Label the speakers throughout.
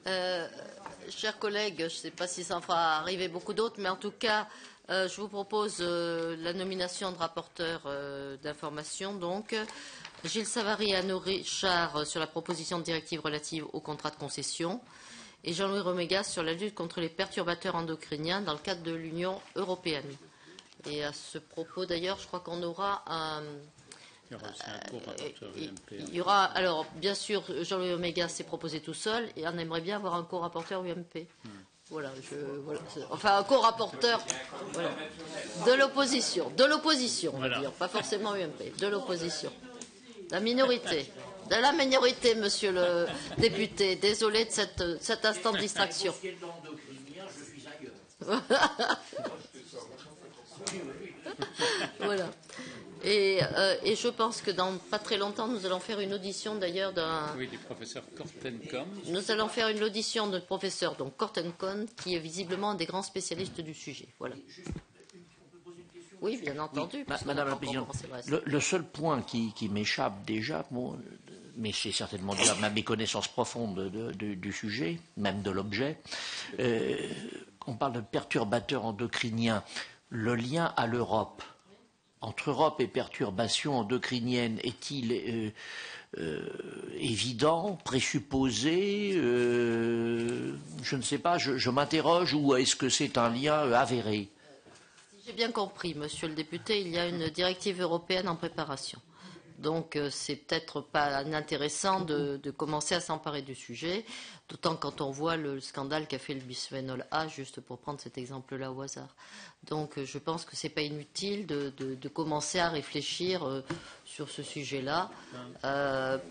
Speaker 1: Euh, Chers collègues, je ne sais pas si ça en fera arriver beaucoup d'autres, mais en tout cas, je vous propose la nomination de rapporteur d'information. Donc, Gilles Savary et Anne Richard sur la proposition de directive relative au contrat de concession et Jean-Louis Romégas sur la lutte contre les perturbateurs endocriniens dans le cadre de l'Union européenne. Et à ce propos, d'ailleurs, je crois qu'on aura un...
Speaker 2: Il y aura aussi un co-rapporteur UMP.
Speaker 1: Il y aura, alors, bien sûr, Jean-Louis Romégas s'est proposé tout seul, et on aimerait bien avoir un co-rapporteur UMP. Voilà, enfin, un co-rapporteur voilà, de l'opposition, on va dire, pas forcément UMP, de l'opposition. La minorité. De la minorité, monsieur le député. Désolé de cet instant de distraction. Voilà. Et je pense que dans pas très longtemps, nous allons faire une audition d'ailleurs d'un...
Speaker 2: Oui, du professeur Kortenkon.
Speaker 1: Nous allons faire une audition de professeur, donc Kortenkon, qui est visiblement un des grands spécialistes du sujet. Voilà. Oui, bien entendu.
Speaker 3: Oui, Madame la Présidente, le seul point qui m'échappe déjà, bon, mais c'est certainement dû à ma méconnaissance profonde du sujet, même de l'objet, on parle de perturbateurs endocriniens. Le lien à l'Europe, entre Europe et perturbations endocriniennes, est-il évident, présupposé je ne sais pas, je m'interroge, ou est-ce que c'est un lien avéré?
Speaker 1: J'ai bien compris, monsieur le député, il y a une directive européenne en préparation. Donc, c'est peut-être pas intéressant de commencer à s'emparer du sujet, d'autant quand on voit le scandale qu'a fait le bisphénol A, juste pour prendre cet exemple-là au hasard. Donc, je pense que ce n'est pas inutile de commencer à réfléchir sur ce sujet-là,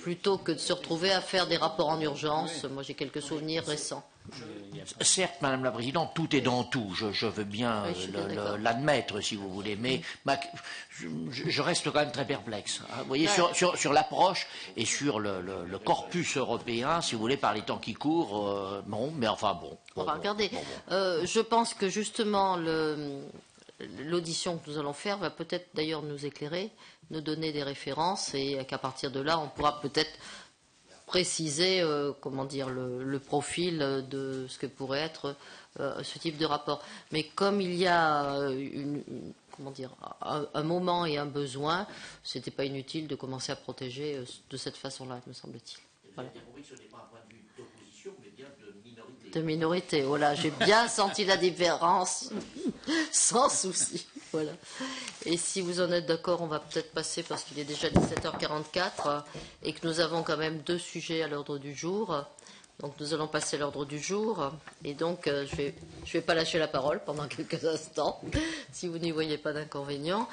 Speaker 1: plutôt que de se retrouver à faire des rapports en urgence. Moi, j'ai quelques souvenirs récents.
Speaker 3: Certes, Madame la Présidente, tout est dans tout. Je veux bien l'admettre, si vous voulez, mais je reste quand même très perplexe. Hein. Vous voyez, sur l'approche et sur le corpus européen, si vous voulez, par les temps qui courent, bon, mais enfin bon.
Speaker 1: Regardez, je pense que justement l'audition que nous allons faire va peut-être d'ailleurs nous éclairer, nous donner des références et qu'à partir de là, on pourra peut-être préciser comment dire, le profil de ce que pourrait être ce type de rapport. Mais comme il y a comment dire, un moment et un besoin, ce n'était pas inutile de commencer à protéger de cette façon-là, me semble-t-il. Voilà. De minorité, voilà, j'ai bien senti la différence, sans souci. Voilà. Et si vous en êtes d'accord, on va peut-être passer, parce qu'il est déjà 17h44 et que nous avons quand même 2 sujets à l'ordre du jour. Donc nous allons passer à l'ordre du jour. Et donc je vais pas lâcher la parole pendant quelques instants, si vous n'y voyez pas d'inconvénient,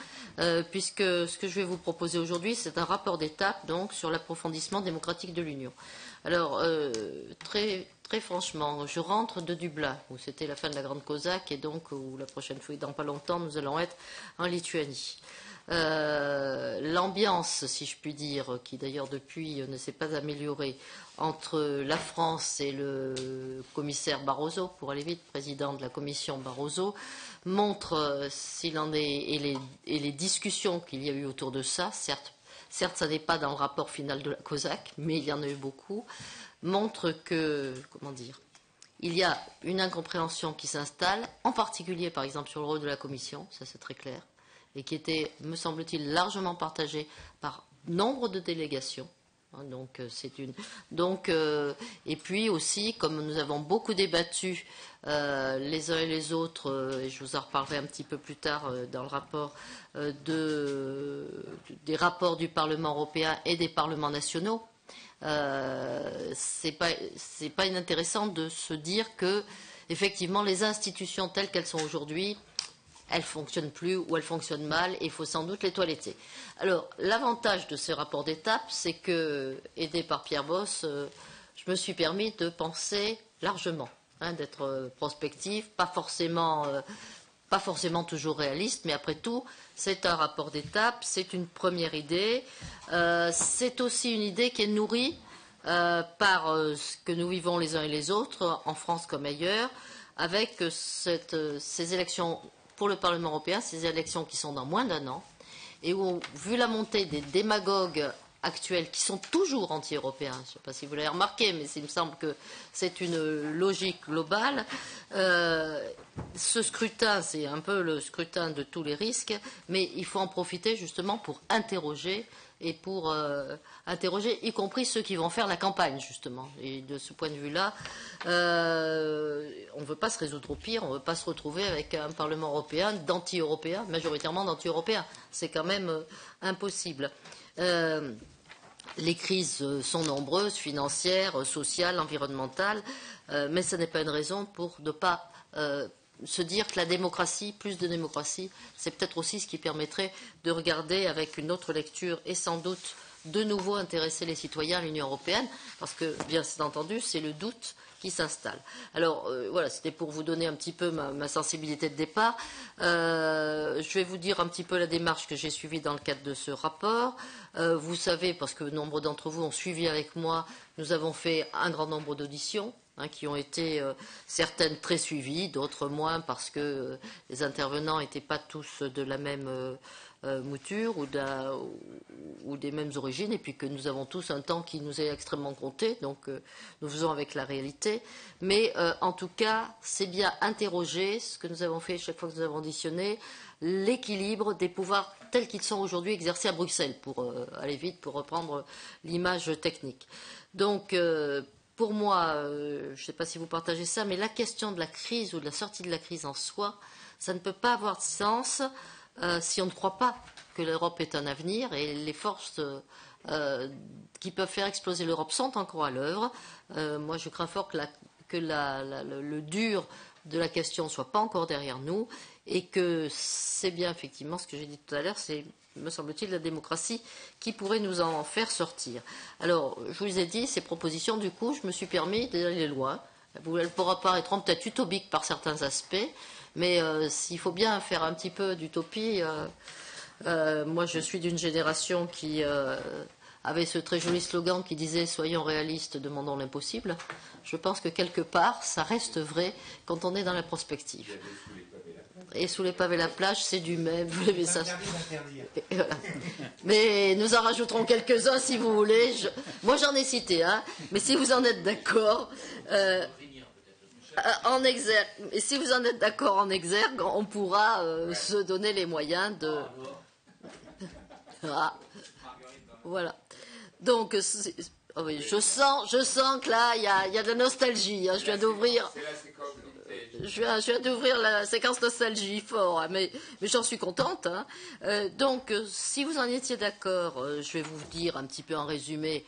Speaker 1: puisque ce que je vais vous proposer aujourd'hui, c'est un rapport d'étape donc sur l'approfondissement démocratique de l'Union. Alors, très franchement, je rentre de Dublin, où c'était la fin de la Grande Cosaque, et donc où la prochaine fois, dans pas longtemps, nous allons être en Lituanie. L'ambiance, si je puis dire, qui d'ailleurs depuis ne s'est pas améliorée, entre la France et le commissaire Barroso, pour aller vite, président de la commission Barroso, montre, s'il en est, et les discussions qu'il y a eu autour de ça, certes, ça n'est pas dans le rapport final de la COSAC, mais il y en a eu beaucoup, montre que, comment dire, il y a une incompréhension qui s'installe, en particulier, par exemple, sur le rôle de la Commission, ça c'est très clair, et qui était, me semble-t-il, largement partagée par nombre de délégations. Donc, et puis aussi, comme nous avons beaucoup débattu les uns et les autres, et je vous en reparlerai un petit peu plus tard dans le rapport, des rapports du Parlement européen et des parlements nationaux, c'est pas inintéressant de se dire que, effectivement, les institutions telles qu'elles sont aujourd'hui, elles ne fonctionnent plus ou elles fonctionnent mal et il faut sans doute les toiletter. Alors, l'avantage de ce rapport d'étape, c'est que, aidé par Pierre Boss, je me suis permis de penser largement, d'être prospectif, pas forcément toujours réaliste, mais après tout, c'est un rapport d'étape, c'est une première idée, c'est aussi une idée qui est nourrie par ce que nous vivons les uns et les autres, en France comme ailleurs, avec ces élections pour le Parlement européen, ces élections qui sont dans moins d'1 an, et où, vu la montée des démagogues actuels qui sont toujours anti-européens. Je ne sais pas si vous l'avez remarqué, mais il me semble que c'est une logique globale. Ce scrutin, c'est un peu le scrutin de tous les risques, mais il faut en profiter justement pour interroger et pour interroger, y compris ceux qui vont faire la campagne, justement. Et de ce point de vue-là, on ne veut pas se résoudre au pire, on ne veut pas se retrouver avec un Parlement européen d'anti-européens, majoritairement d'anti-européens. C'est quand même impossible. Les crises sont nombreuses, financières, sociales, environnementales, mais ce n'est pas une raison pour ne pas se dire que la démocratie, plus de démocratie, c'est peut-être aussi ce qui permettrait de regarder avec une autre lecture et sans doute de nouveau intéresser les citoyens à l'Union européenne, parce que, bien entendu, c'est le doute qui s'installe. Alors, voilà, c'était pour vous donner un petit peu ma sensibilité de départ. Je vais vous dire un petit peu la démarche que j'ai suivie dans le cadre de ce rapport. Vous savez, parce que nombre d'entre vous ont suivi avec moi, nous avons fait un grand nombre d'auditions, qui ont été certaines très suivies, d'autres moins parce que les intervenants n'étaient pas tous de la même mouture ou des mêmes origines, et puis que nous avons tous un temps qui nous est extrêmement compté, donc nous faisons avec la réalité. Mais en tout cas, c'est bien interroger ce que nous avons fait chaque fois que nous avons auditionné, l'équilibre des pouvoirs tels qu'ils sont aujourd'hui exercés à Bruxelles, pour aller vite, pour reprendre l'image technique. Donc, pour moi, je ne sais pas si vous partagez ça, mais la question de la crise ou de la sortie de la crise en soi, ça ne peut pas avoir de sens si on ne croit pas que l'Europe est un avenir, et les forces qui peuvent faire exploser l'Europe sont encore à l'œuvre. Moi, je crains fort que le dur de la question ne soit pas encore derrière nous, et que c'est bien effectivement ce que j'ai dit tout à l'heure, c'est, me semble-t-il, la démocratie qui pourrait nous en faire sortir. Alors, je vous ai dit, ces propositions, du coup, je me suis permis d'aller loin. Elles paraîtront peut-être utopiques par certains aspects, mais s'il faut bien faire un petit peu d'utopie, moi je suis d'une génération qui avait ce très joli slogan qui disait « Soyons réalistes, demandons l'impossible ». Je pense que quelque part, ça reste vrai quand on est dans la prospective. Et sous les pavés la plage, c'est du même. Vous l'avez ça. Voilà. Mais nous en rajouterons quelques-uns si vous voulez. Moi j'en ai cité un, mais si vous en êtes d'accord, en exergue. Et si vous en êtes d'accord en exergue, on pourra se donner les moyens de. Ah. Voilà. Donc, oh oui, je sens que là, il y a de la nostalgie. Hein. Je viens d'ouvrir. Je viens d'ouvrir la séquence nostalgie fort, hein, mais j'en suis contente. Hein. Donc, si vous en étiez d'accord, je vais vous dire un petit peu en résumé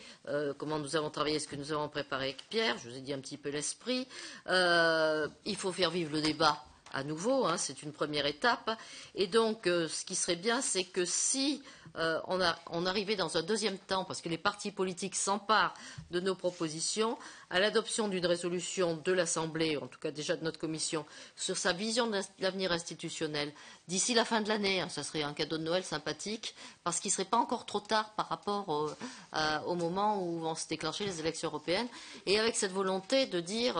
Speaker 1: comment nous avons travaillé, ce que nous avons préparé avec Pierre. Je vous ai dit un petit peu l'esprit. Il faut faire vivre le débat à nouveau, hein, c'est une première étape. Et donc, ce qui serait bien, c'est que si on arrivait dans un deuxième temps, parce que les partis politiques s'emparent de nos propositions, à l'adoption d'une résolution de l'Assemblée, en tout cas déjà de notre commission, sur sa vision de l'avenir institutionnel, d'ici la fin de l'année, hein, ça serait un cadeau de Noël sympathique, parce qu'il ne serait pas encore trop tard par rapport au moment où vont se déclencher les élections européennes, et avec cette volonté de dire...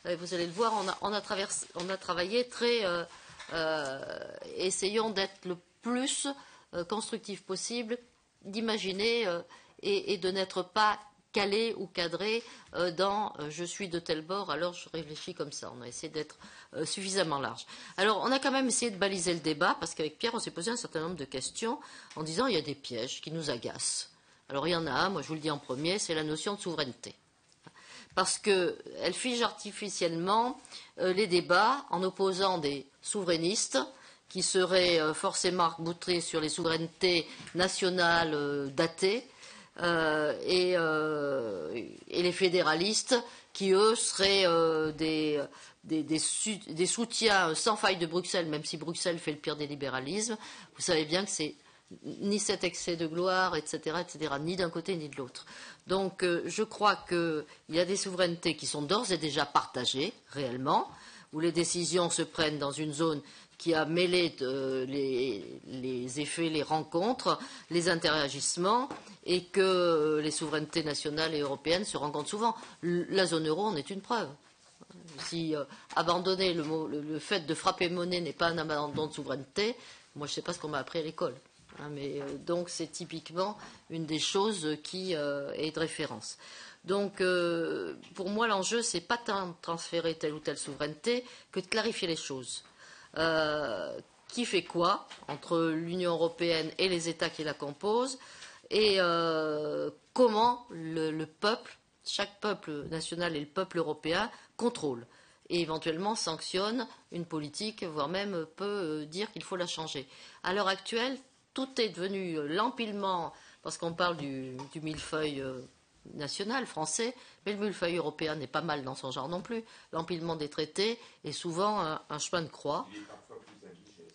Speaker 1: vous allez le voir, on a travaillé très... essayons d'être le plus constructif possible, d'imaginer et de n'être pas calé ou cadré dans je suis de tel bord, alors je réfléchis comme ça. On a essayé d'être suffisamment large. Alors, on a quand même essayé de baliser le débat, parce qu'avec Pierre, on s'est posé un certain nombre de questions en disant il y a des pièges qui nous agacent. Alors, il y en a un, moi je vous le dis en premier, c'est la notion de souveraineté. Parce qu'elle fige artificiellement les débats en opposant des souverainistes qui seraient forcément arc-boutés sur les souverainetés nationales datées et les fédéralistes qui, eux, seraient des soutiens sans faille de Bruxelles, même si Bruxelles fait le pire des libéralismes. Vous savez bien que c'est ni cet excès de gloire, etc., ni d'un côté ni de l'autre. Donc, je crois qu'il y a des souverainetés qui sont d'ores et déjà partagées, réellement, où les décisions se prennent dans une zone qui a mêlé les effets, les rencontres, les interagissements, et que les souverainetés nationales et européennes se rencontrent souvent. La zone euro en est une preuve. Si abandonner le fait de frapper monnaie n'est pas un abandon de souveraineté, moi je ne sais pas ce qu'on m'a appris à l'école. Mais donc c'est typiquement une des choses qui est de référence. Donc pour moi l'enjeu c'est pas tant de transférer telle ou telle souveraineté que de clarifier les choses. Qui fait quoi entre l'Union européenne et les États qui la composent et comment le peuple, chaque peuple national et le peuple européen contrôlent et éventuellement sanctionne une politique, voire même peut dire qu'il faut la changer. À l'heure actuelle, tout est devenu l'empilement, parce qu'on parle du millefeuille national français, mais le millefeuille européen n'est pas mal dans son genre non plus. L'empilement des traités est souvent un chemin de croix.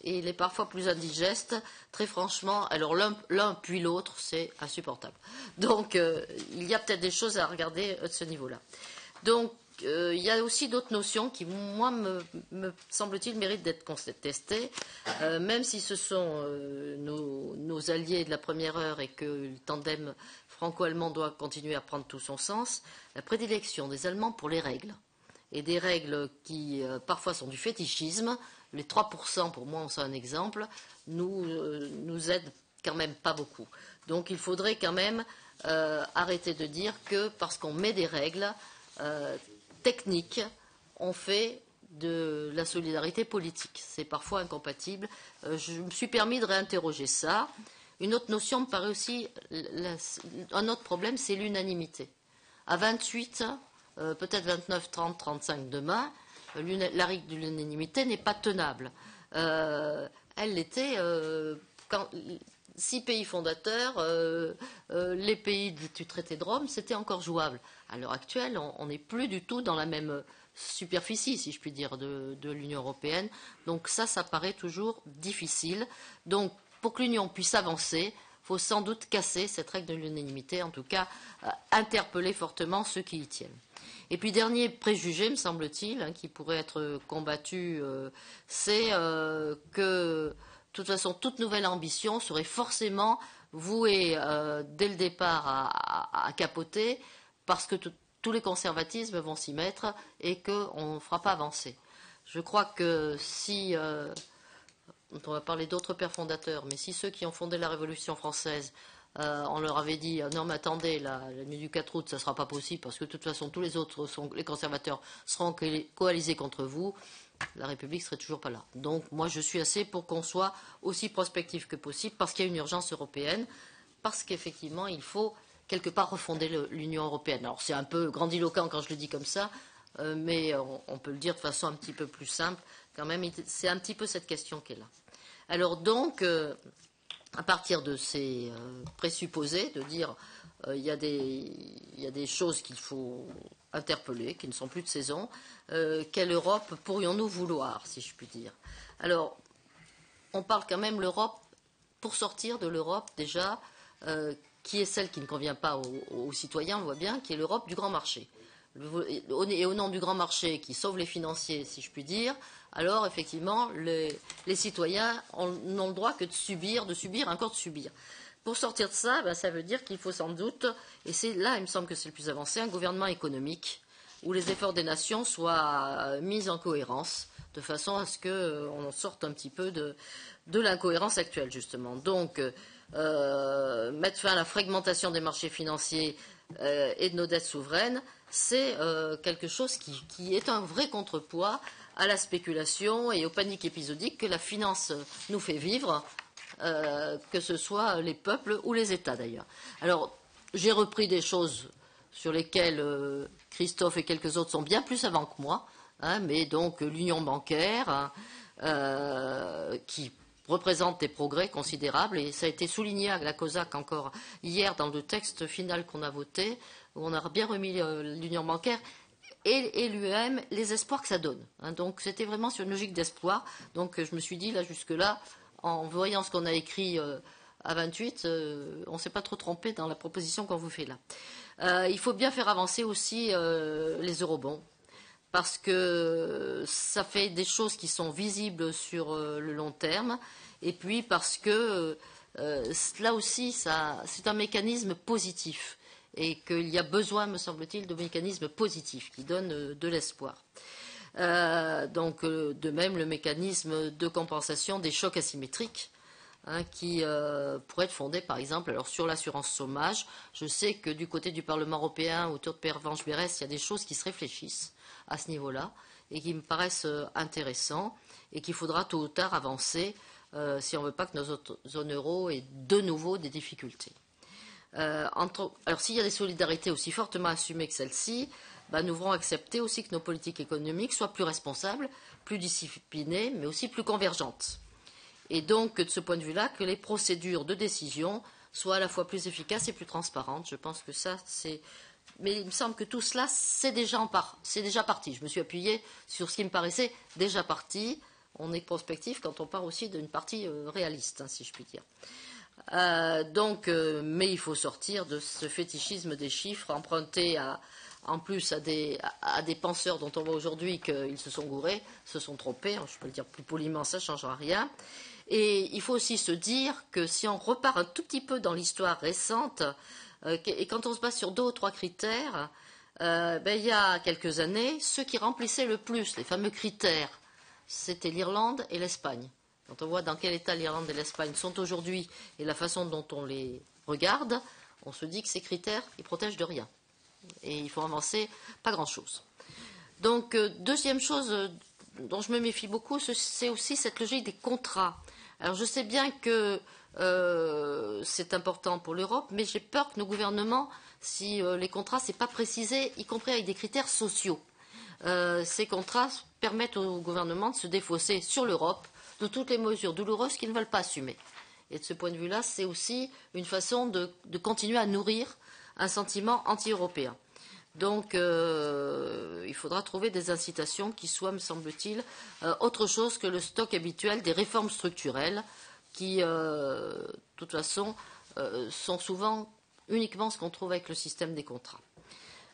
Speaker 1: Et il est parfois plus indigeste. Très franchement, alors l'un puis l'autre, c'est insupportable. Donc, il y a peut-être des choses à regarder de ce niveau-là. Donc, il y a aussi d'autres notions qui, moi, me semble-t-il, méritent d'être contestées, même si ce sont nos alliés de la première heure et que le tandem franco-allemand doit continuer à prendre tout son sens. La prédilection des Allemands pour les règles, et des règles qui parfois sont du fétichisme. Les 3%, pour moi, on sait un exemple, nous aident quand même pas beaucoup. Donc il faudrait quand même arrêter de dire que parce qu'on met des règles techniques, on fait de la solidarité politique. C'est parfois incompatible. Je me suis permis de réinterroger ça. Une autre notion me paraît aussi, un autre problème, c'est l'unanimité. À 28, peut-être 29, 30, 35 demain, la règle de l'unanimité n'est pas tenable. Elle l'était quand 6 pays fondateurs, les pays du traité de Rome, c'était encore jouable. À l'heure actuelle, on n'est plus du tout dans la même superficie, si je puis dire, de l'Union européenne. Donc ça paraît toujours difficile. Donc pour que l'Union puisse avancer, il faut sans doute casser cette règle de l'unanimité, en tout cas interpeller fortement ceux qui y tiennent. Et puis, dernier préjugé, me semble-t-il, qui pourrait être combattu, c'est que, de toute façon, toute nouvelle ambition serait forcément vouée, dès le départ, à capoter, parce que tous les conservatismes vont s'y mettre et qu'on ne fera pas avancer. Je crois que si, on va parler d'autres pères fondateurs, mais si ceux qui ont fondé la Révolution française, on leur avait dit non mais attendez, la nuit du 4 août ça ne sera pas possible parce que de toute façon tous les autres, les conservateurs seront coalisés contre vous, la République serait toujours pas là. Donc moi je suis assez pour qu'on soit aussi prospectif que possible parce qu'il y a une urgence européenne, parce qu'effectivement il faut quelque part refonder l'Union européenne. Alors c'est un peu grandiloquent quand je le dis comme ça, mais on peut le dire de façon un petit peu plus simple quand même, c'est un petit peu cette question qui est là. Alors donc à partir de ces présupposés, de dire il y a des choses qu'il faut interpeller, qui ne sont plus de saison, quelle Europe pourrions-nous vouloir, si je puis dire? Alors, on parle quand même l'Europe, pour sortir de l'Europe déjà, qui est celle qui ne convient pas aux citoyens, on le voit bien, qui est l'Europe du grand marché. Et au nom du grand marché qui sauve les financiers, si je puis dire, alors effectivement, les citoyens n'ont le droit que de subir, encore de subir. Pour sortir de ça, ça veut dire qu'il faut sans doute, et c'est là, il me semble que c'est le plus avancé, un gouvernement économique où les efforts des nations soient mis en cohérence, de façon à ce qu'on sorte un petit peu de l'incohérence actuelle, justement. Donc, mettre fin à la fragmentation des marchés financiers et de nos dettes souveraines, c'est quelque chose qui est un vrai contrepoids à la spéculation et aux paniques épisodiques que la finance nous fait vivre, que ce soit les peuples ou les États d'ailleurs. Alors, j'ai repris des choses sur lesquelles Christophe et quelques autres sont bien plus savants que moi, mais donc l'union bancaire, qui représente des progrès considérables, et ça a été souligné à la COSAC encore hier dans le texte final qu'on a voté, où on a bien remis l'union bancaire et l'UEM, les espoirs que ça donne. Donc c'était vraiment sur une logique d'espoir. Donc je me suis dit, là jusque-là, en voyant ce qu'on a écrit à 28, on ne s'est pas trop trompé dans la proposition qu'on vous fait là. Il faut bien faire avancer aussi les eurobonds, parce que ça fait des choses qui sont visibles sur le long terme, et puis parce que là aussi, c'est un mécanisme positif, et qu'il y a besoin, me semble-t-il, de mécanismes positifs qui donnent de l'espoir. Donc, de même, le mécanisme de compensation des chocs asymétriques, qui pourrait être fondée, par exemple, alors sur l'assurance chômage. Je sais que du côté du Parlement européen, autour de Pervenche Berès, il y a des choses qui se réfléchissent à ce niveau-là et qui me paraissent intéressants et qu'il faudra tôt ou tard avancer si on ne veut pas que nos zones euro aient de nouveau des difficultés. Alors s'il y a des solidarités aussi fortement assumées que celle-ci, nous devrons accepter aussi que nos politiques économiques soient plus responsables, plus disciplinées, mais aussi plus convergentes. Et donc, de ce point de vue-là, que les procédures de décision soient à la fois plus efficaces et plus transparentes. Je pense que ça, c'est... Mais il me semble que tout cela, c'est déjà parti. Je me suis appuyée sur ce qui me paraissait déjà parti. On est prospectif quand on part aussi d'une partie réaliste, si je puis dire. Mais il faut sortir de ce fétichisme des chiffres empruntés en plus à des penseurs dont on voit aujourd'hui qu'ils se sont gourés, se sont trompés. Je peux le dire plus poliment, ça ne changera rien. Et il faut aussi se dire que si on repart un tout petit peu dans l'histoire récente, et quand on se base sur 2 ou 3 critères, il y a quelques années, ceux qui remplissaient le plus les fameux critères, c'était l'Irlande et l'Espagne. Quand on voit dans quel état l'Irlande et l'Espagne sont aujourd'hui et la façon dont on les regarde, on se dit que ces critères, ils protègent de rien. Et il faut avancer pas grand-chose. Donc, deuxième chose dont je me méfie beaucoup, c'est aussi cette logique des contrats. Alors, je sais bien que c'est important pour l'Europe, mais j'ai peur que nos gouvernements, si les contrats, c'est pas précisé, y compris avec des critères sociaux, ces contrats permettent au gouvernement de se défausser sur l'Europe de toutes les mesures douloureuses qu'ils ne veulent pas assumer. Et de ce point de vue-là, c'est aussi une façon de continuer à nourrir un sentiment anti-européen. Donc, il faudra trouver des incitations qui soient, me semble-t-il, autre chose que le stock habituel des réformes structurelles qui, de toute façon, sont souvent uniquement ce qu'on trouve avec le système des contrats.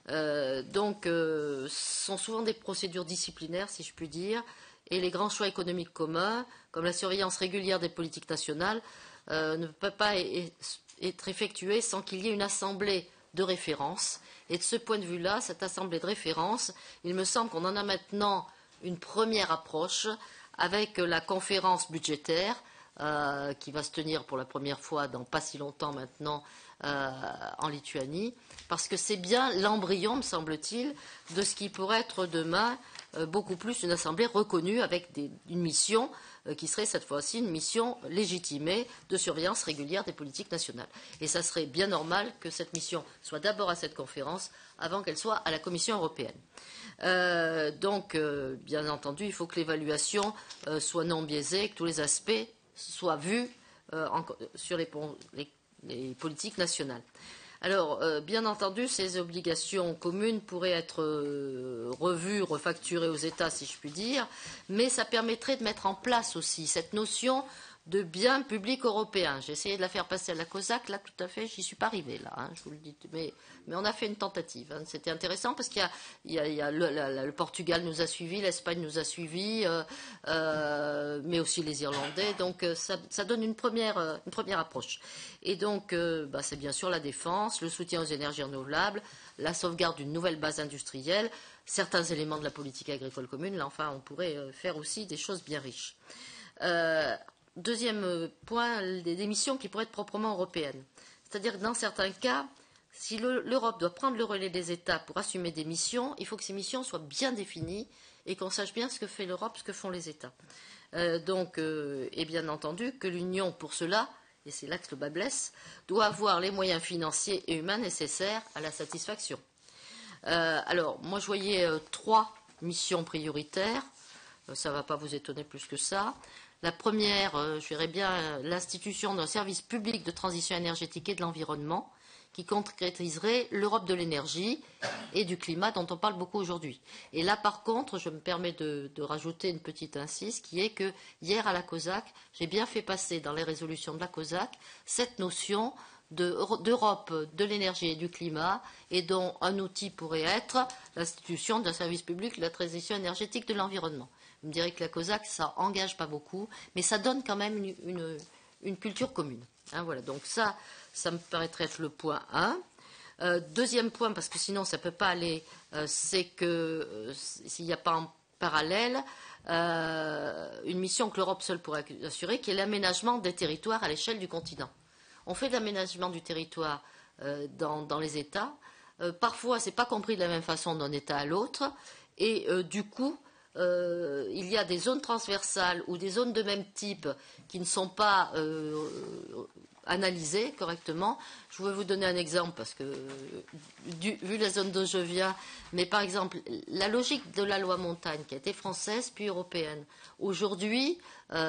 Speaker 1: Sont souvent des procédures disciplinaires, si je puis dire, et les grands choix économiques communs, comme la surveillance régulière des politiques nationales, ne peuvent pas être effectués sans qu'il y ait une assemblée de référence. Et de ce point de vue-là, cette assemblée de référence, il me semble qu'on en a maintenant une première approche avec la conférence budgétaire qui va se tenir pour la première fois dans pas si longtemps maintenant en Lituanie, parce que c'est bien l'embryon, me semble-t-il, de ce qui pourrait être demain beaucoup plus une assemblée reconnue avec une mission qui serait cette fois-ci une mission légitimée de surveillance régulière des politiques nationales. Et ça serait bien normal que cette mission soit d'abord à cette conférence avant qu'elle soit à la Commission européenne. Bien entendu, il faut que l'évaluation soit non biaisée, que tous les aspects soient vus sur les politiques nationales. Alors, bien entendu, ces obligations communes pourraient être revues, refacturées aux États, si je puis dire, mais ça permettrait de mettre en place aussi cette notion de bien public européen. J'ai essayé de la faire passer à la COSAC, là, tout à fait, j'y suis pas arrivée, là, je vous le dis. Mais on a fait une tentative. C'était intéressant parce qu'il y a le Portugal nous a suivis, l'Espagne nous a suivis, mais aussi les Irlandais. Donc, ça donne une première approche. Et donc, c'est bien sûr la défense, le soutien aux énergies renouvelables, la sauvegarde d'une nouvelle base industrielle, certains éléments de la politique agricole commune. Là, enfin, on pourrait faire aussi des choses bien riches. Deuxième point, des missions qui pourraient être proprement européennes. C'est-à-dire que dans certains cas, si l'Europe doit prendre le relais des États pour assumer des missions, il faut que ces missions soient bien définies et qu'on sache bien ce que fait l'Europe, ce que font les États. Et bien entendu que l'Union, pour cela, et c'est là que le bas blesse, doit avoir les moyens financiers et humains nécessaires à la satisfaction. Alors, moi, je voyais 3 missions prioritaires. Ça ne va pas vous étonner plus que ça. La première, je verrais bien l'institution d'un service public de transition énergétique et de l'environnement qui concrétiserait l'Europe de l'énergie et du climat dont on parle beaucoup aujourd'hui. Et là, par contre, je me permets de rajouter une petite incise qui est que hier à la COSAC, j'ai bien fait passer dans les résolutions de la COSAC cette notion d'Europe de l'énergie et du climat et dont un outil pourrait être l'institution d'un service public de la transition énergétique de l'environnement. Vous me direz que la COSAC, ça engage pas beaucoup, mais ça donne quand même une culture commune. Voilà, donc ça me paraîtrait être le point 1. Deuxième point, parce que sinon ça ne peut pas aller, c'est que s'il n'y a pas parallèle une mission que l'Europe seule pourrait assurer, qui est l'aménagement des territoires à l'échelle du continent. On fait de l'aménagement du territoire dans les États. Parfois, ce n'est pas compris de la même façon d'un État à l'autre. Et du coup, il y a des zones transversales ou des zones de même type qui ne sont pas analysées correctement. Je voulais vous donner un exemple parce que, vu la zone d'où je viens, mais par exemple, la logique de la loi montagne qui a été française puis européenne, aujourd'hui,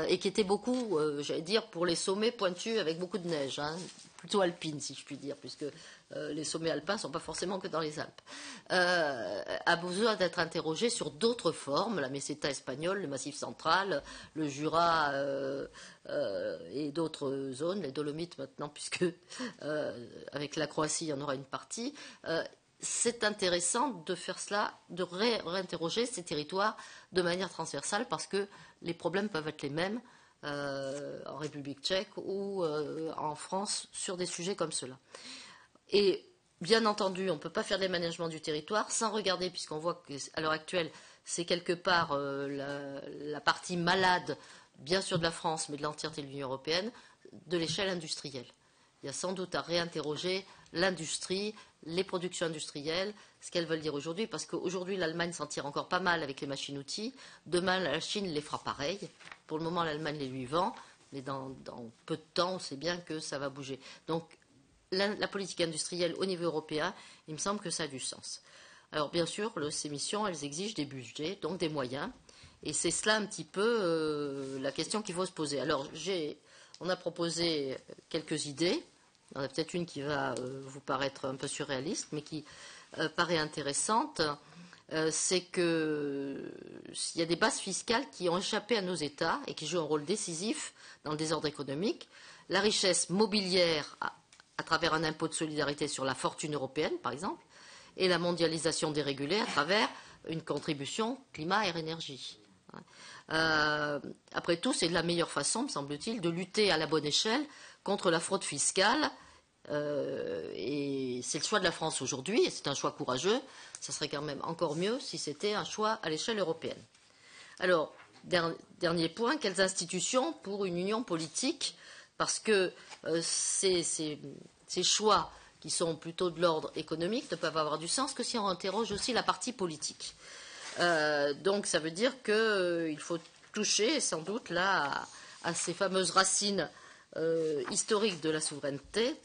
Speaker 1: et qui était beaucoup, j'allais dire, pour les sommets pointus avec beaucoup de neige, hein, plutôt alpine si je puis dire, puisque les sommets alpins ne sont pas forcément que dans les Alpes, a besoin d'être interrogé sur d'autres formes, la meseta espagnole, le Massif central, le Jura et d'autres zones, les Dolomites maintenant, puisque avec la Croatie, il y en aura une partie. C'est intéressant de faire cela, de réinterroger ces territoires de manière transversale, parce que les problèmes peuvent être les mêmes en République tchèque ou en France sur des sujets comme cela. Et bien entendu, on ne peut pas faire des managements du territoire sans regarder, puisqu'on voit qu'à l'heure actuelle, c'est quelque part la partie malade, bien sûr de la France, mais de l'entièreté de l'Union européenne, de l'échelle industrielle. Il y a sans doute à réinterroger l'industrie, les productions industrielles, ce qu'elles veulent dire aujourd'hui, parce qu'aujourd'hui, l'Allemagne s'en tire encore pas mal avec les machines-outils. Demain, la Chine les fera pareil. Pour le moment, l'Allemagne les lui vend, mais dans peu de temps, on sait bien que ça va bouger. Donc, la politique industrielle au niveau européen, il me semble que ça a du sens. Alors, bien sûr, ces missions, elles exigent des budgets, donc des moyens. Et c'est cela un petit peu la question qu'il faut se poser. Alors, on a proposé quelques idées. Il y en a peut-être une qui va vous paraître un peu surréaliste, mais qui paraît intéressante. C'est qu'il y a des bases fiscales qui ont échappé à nos États et qui jouent un rôle décisif dans le désordre économique. La richesse mobilière à travers un impôt de solidarité sur la fortune européenne, par exemple, et la mondialisation dérégulée à travers une contribution climat et énergie. Après tout, c'est la meilleure façon, me semble-t-il, de lutter à la bonne échelle contre la fraude fiscale. Et c'est le choix de la France aujourd'hui, et c'est un choix courageux. Ça serait quand même encore mieux si c'était un choix à l'échelle européenne. Alors, dernier point, quelles institutions pour une union politique? Parce que ces choix qui sont plutôt de l'ordre économique ne peuvent avoir du sens que si on interroge aussi la partie politique. Donc ça veut dire qu'il faut toucher sans doute là à ces fameuses racines historiques de la souveraineté.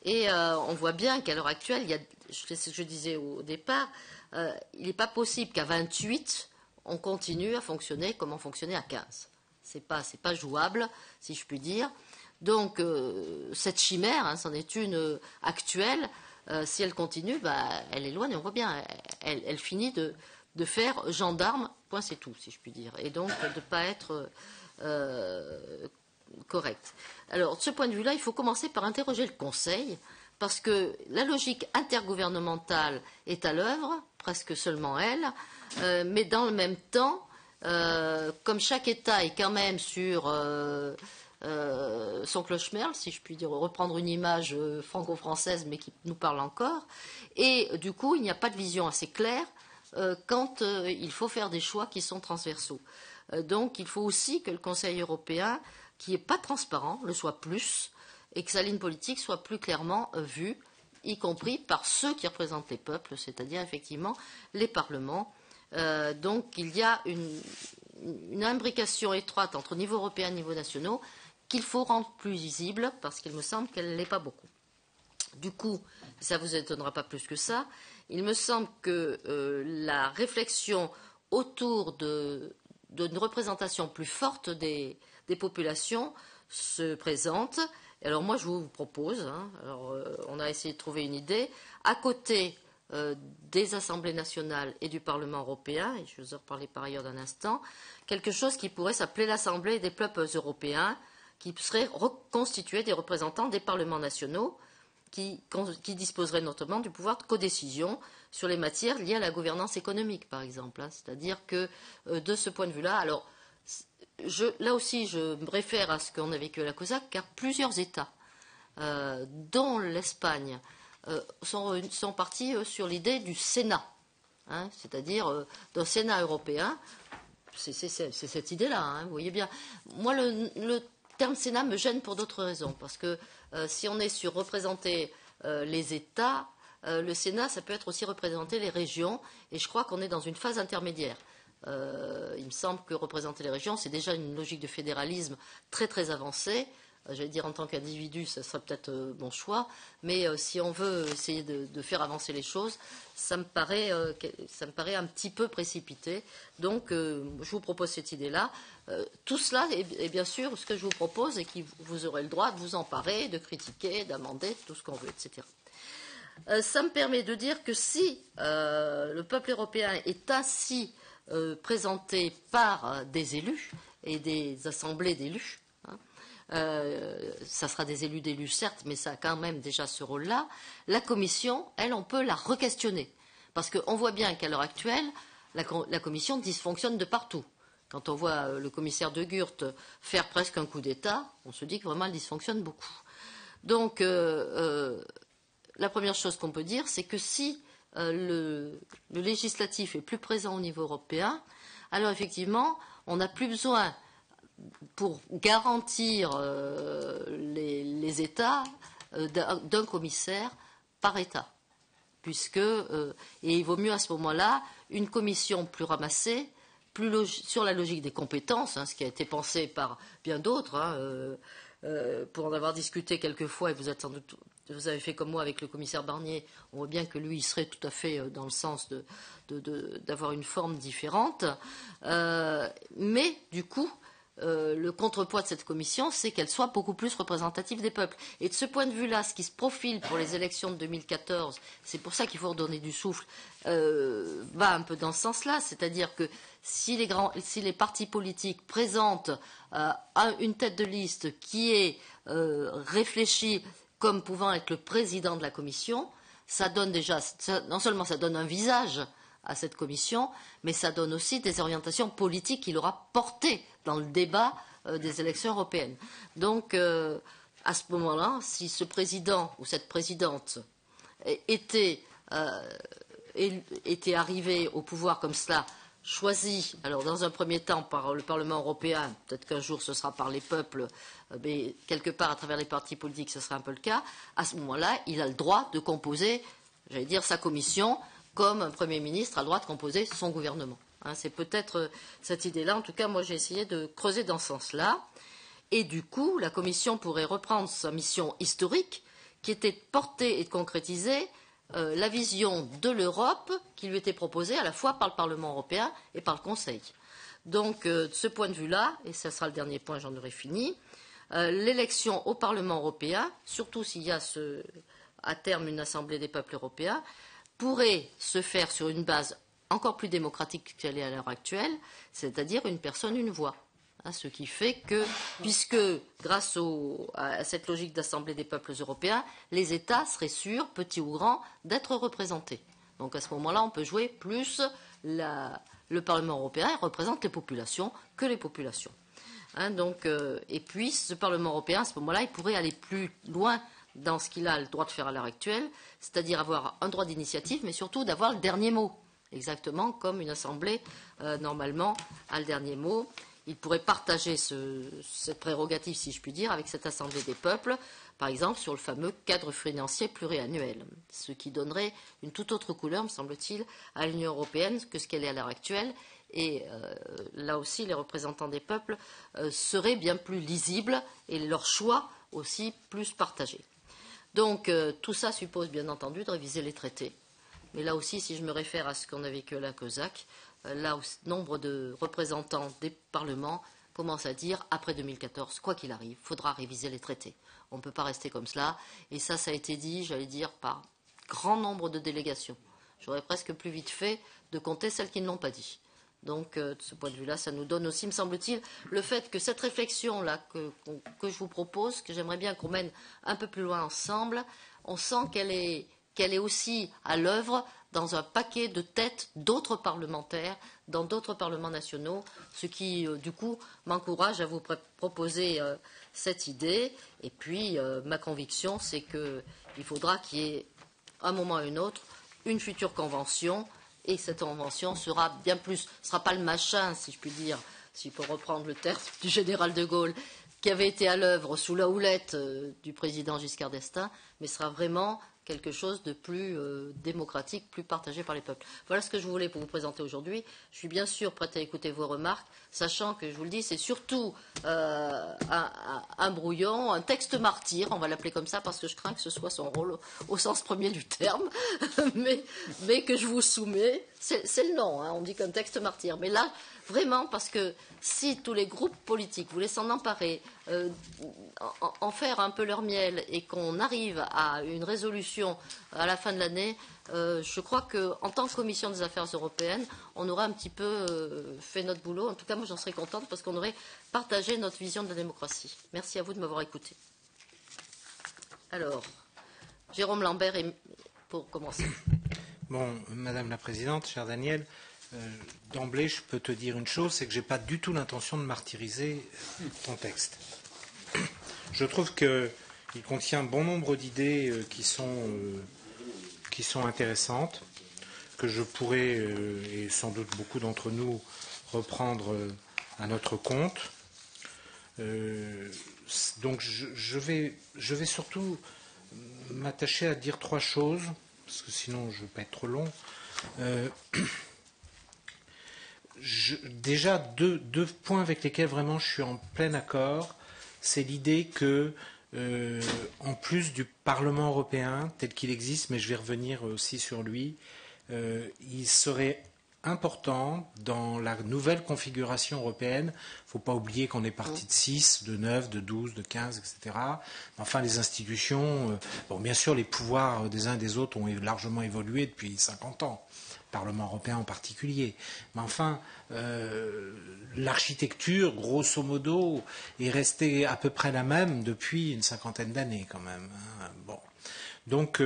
Speaker 1: Et on voit bien qu'à l'heure actuelle, c'est ce que je disais au départ, il n'est pas possible qu'à 28, on continue à fonctionner comme on fonctionnait à 15. C'est pas jouable, si je puis dire. Donc, cette chimère, c'en est une actuelle, si elle continue, elle éloigne, on voit bien, elle finit de faire gendarme, point c'est tout, si je puis dire, et donc de ne pas être correct. Alors, de ce point de vue-là, il faut commencer par interroger le Conseil, parce que la logique intergouvernementale est à l'œuvre, presque seulement elle, mais dans le même temps, comme chaque État est quand même sur son cloche-merle, si je puis dire, reprendre une image franco-française, mais qui nous parle encore, et du coup, il n'y a pas de vision assez claire quand il faut faire des choix qui sont transversaux. Donc, il faut aussi que le Conseil européen, qui n'est pas transparent, le soit plus, et que sa ligne politique soit plus clairement vue, y compris par ceux qui représentent les peuples, c'est-à-dire effectivement les parlements. Donc il y a une imbrication étroite entre niveau européen et niveau nationaux qu'il faut rendre plus visible, parce qu'il me semble qu'elle ne l'est pas beaucoup. Du coup, ça ne vous étonnera pas plus que ça, il me semble que la réflexion autour d'une représentation plus forte des populations se présente. Alors moi, je vous propose, on a essayé de trouver une idée, à côté des assemblées nationales et du Parlement européen, et je vous en reparler par ailleurs d'un instant, quelque chose qui pourrait s'appeler l'Assemblée des peuples européens, qui serait reconstituée des représentants des parlements nationaux, qui disposerait notamment du pouvoir de codécision sur les matières liées à la gouvernance économique, par exemple. C'est-à-dire que, de ce point de vue-là, alors, là aussi, je me réfère à ce qu'on a vécu à la COSAC, car plusieurs États, dont l'Espagne, sont partis sur l'idée du Sénat. hein, c'est-à-dire d'un Sénat européen. C'est cette idée-là, hein, vous voyez bien. Moi, le terme Sénat me gêne pour d'autres raisons, parce que si on est sur représenter les États, le Sénat, ça peut être aussi représenter les régions, et je crois qu'on est dans une phase intermédiaire. Il me semble que représenter les régions, c'est déjà une logique de fédéralisme très très avancée. J'allais dire en tant qu'individu, ça serait peut-être mon choix, mais si on veut essayer de faire avancer les choses, ça me paraît un petit peu précipité. Donc, je vous propose cette idée-là. Tout cela est bien sûr ce que je vous propose et que vous aurez le droit de vous emparer, de critiquer, d'amender, tout ce qu'on veut, etc. Ça me permet de dire que si le peuple européen est ainsi présenté par des élus et des assemblées d'élus, ça sera des élus d'élus certes, mais ça a quand même déjà ce rôle-là. La Commission, elle, on peut la re-questionner. Parce qu'on voit bien qu'à l'heure actuelle, la Commission dysfonctionne de partout. Quand on voit le commissaire de Gucht faire presque un coup d'État, on se dit que vraiment elle dysfonctionne beaucoup. Donc, la première chose qu'on peut dire, c'est que si le législatif est plus présent au niveau européen, alors effectivement, on n'a plus besoin, pour garantir les États, d'un commissaire par État. Puisque, et il vaut mieux à ce moment-là, une commission plus ramassée, sur la logique des compétences, hein, ce qui a été pensé par bien d'autres, hein, pour en avoir discuté quelques fois, et vous avez fait comme moi avec le commissaire Barnier, on voit bien que lui, il serait tout à fait dans le sens d'avoir une forme différente. Mais, du coup, le contrepoids de cette commission, c'est qu'elle soit beaucoup plus représentative des peuples. Et de ce point de vue-là, ce qui se profile pour les élections de 2014, c'est pour ça qu'il faut redonner du souffle, va un peu dans ce sens-là. C'est-à-dire que si les partis politiques présentent une tête de liste qui est réfléchie comme pouvant être le président de la commission, ça donne déjà, non seulement ça donne un visage à cette commission, mais ça donne aussi des orientations politiques qu'il aura portées dans le débat des élections européennes. Donc, à ce moment-là, si ce président ou cette présidente était arrivé au pouvoir comme cela, choisi, alors dans un premier temps par le Parlement européen, peut-être qu'un jour ce sera par les peuples, mais quelque part à travers les partis politiques, ce sera un peu le cas, à ce moment-là, il a le droit de composer, j'allais dire, sa commission, comme un Premier ministre a le droit de composer son gouvernement. Hein, c'est peut-être cette idée-là. En tout cas, moi, j'ai essayé de creuser dans ce sens-là. Et du coup, la Commission pourrait reprendre sa mission historique, qui était de porter et de concrétiser la vision de l'Europe qui lui était proposée à la fois par le Parlement européen et par le Conseil. Donc, de ce point de vue-là, et ce sera le dernier point, j'en aurai fini, l'élection au Parlement européen, surtout s'il y a à terme une Assemblée des peuples européens, pourrait se faire sur une base encore plus démocratique qu'elle est à l'heure actuelle, c'est-à-dire une personne, une voix. Hein, ce qui fait que, puisque grâce à cette logique d'Assemblée des peuples européens, les États seraient sûrs, petits ou grands, d'être représentés. Donc à ce moment-là, on peut jouer plus le Parlement européen représente les populations que les populations. Hein, donc, et puis, ce Parlement européen, à ce moment-là, il pourrait aller plus loin dans ce qu'il a le droit de faire à l'heure actuelle, c'est-à-dire avoir un droit d'initiative, mais surtout d'avoir le dernier mot, exactement comme une assemblée, normalement, a le dernier mot. Il pourrait partager cette prérogative, si je puis dire, avec cette assemblée des peuples, par exemple, sur le fameux cadre financier pluriannuel, ce qui donnerait une toute autre couleur, me semble-t-il, à l'Union européenne que ce qu'elle est à l'heure actuelle. Et là aussi, les représentants des peuples seraient bien plus lisibles et leur choix aussi plus partagé. Donc, tout ça suppose, bien entendu, de réviser les traités. Mais là aussi, si je me réfère à ce qu'on a vécu à la COSAC, là, nombre de représentants des parlements commencent à dire, après 2014, quoi qu'il arrive, il faudra réviser les traités. On ne peut pas rester comme cela. Et ça a été dit, j'allais dire, par grand nombre de délégations. J'aurais presque plus vite fait de compter celles qui ne l'ont pas dit. Donc, de ce point de vue-là, ça nous donne aussi, me semble-t-il, le fait que cette réflexion-là que je vous propose, que j'aimerais bien qu'on mène un peu plus loin ensemble, on sent qu'elle est aussi à l'œuvre dans un paquet de têtes d'autres parlementaires, dans d'autres parlements nationaux, ce qui, du coup, m'encourage à vous proposer cette idée. Et puis, ma conviction, c'est qu'il faudra qu'il y ait, à un moment ou à un autre, une future convention Et cette convention sera bien plus, ne sera pas le machin, si je puis dire, si je peux reprendre le terme du général de Gaulle, qui avait été à l'œuvre sous la houlette du président Giscard d'Estaing, mais sera vraiment quelque chose de plus démocratique, plus partagé par les peuples. Voilà ce que je voulais pour vous présenter aujourd'hui. Je suis bien sûr prête à écouter vos remarques, sachant que, je vous le dis, c'est surtout un brouillon, un texte martyr, on va l'appeler comme ça, parce que je crains que ce soit son rôle au sens premier du terme, mais que je vous soumets. C'est le nom, hein, on dit qu'un texte martyr. Mais là, vraiment, parce que si tous les groupes politiques voulaient s'en emparer, en faire un peu leur miel et qu'on arrive à une résolution à la fin de l'année, je crois qu'en tant que commission des affaires européennes, on aurait un petit peu fait notre boulot. En tout cas, moi, j'en serais contente parce qu'on aurait partagé notre vision de la démocratie. Merci à vous de m'avoir écouté. Alors, Jérôme Lambert, pour commencer.
Speaker 4: Bon, Madame la Présidente, cher Daniel, d'emblée, je peux te dire une chose, c'est que je n'ai pas du tout l'intention de martyriser ton texte. Je trouve qu'il contient bon nombre d'idées qui sont intéressantes, que je pourrais, et sans doute beaucoup d'entre nous, reprendre à notre compte. Donc je vais surtout m'attacher à dire trois choses, parce que sinon je ne vais pas être trop long. Déjà, deux points avec lesquels vraiment je suis en plein accord, c'est l'idée que, en plus du Parlement européen tel qu'il existe, mais je vais revenir aussi sur lui, il serait important dans la nouvelle configuration européenne. Il ne faut pas oublier qu'on est parti de 6, de 9, de 12, de 15, etc. Enfin, les institutions, bon, bien sûr, les pouvoirs des uns et des autres ont largement évolué depuis 50 ans. Parlement européen en particulier. Mais enfin, l'architecture, grosso modo, est restée à peu près la même depuis une cinquantaine d'années quand même. Hein. Bon. Donc,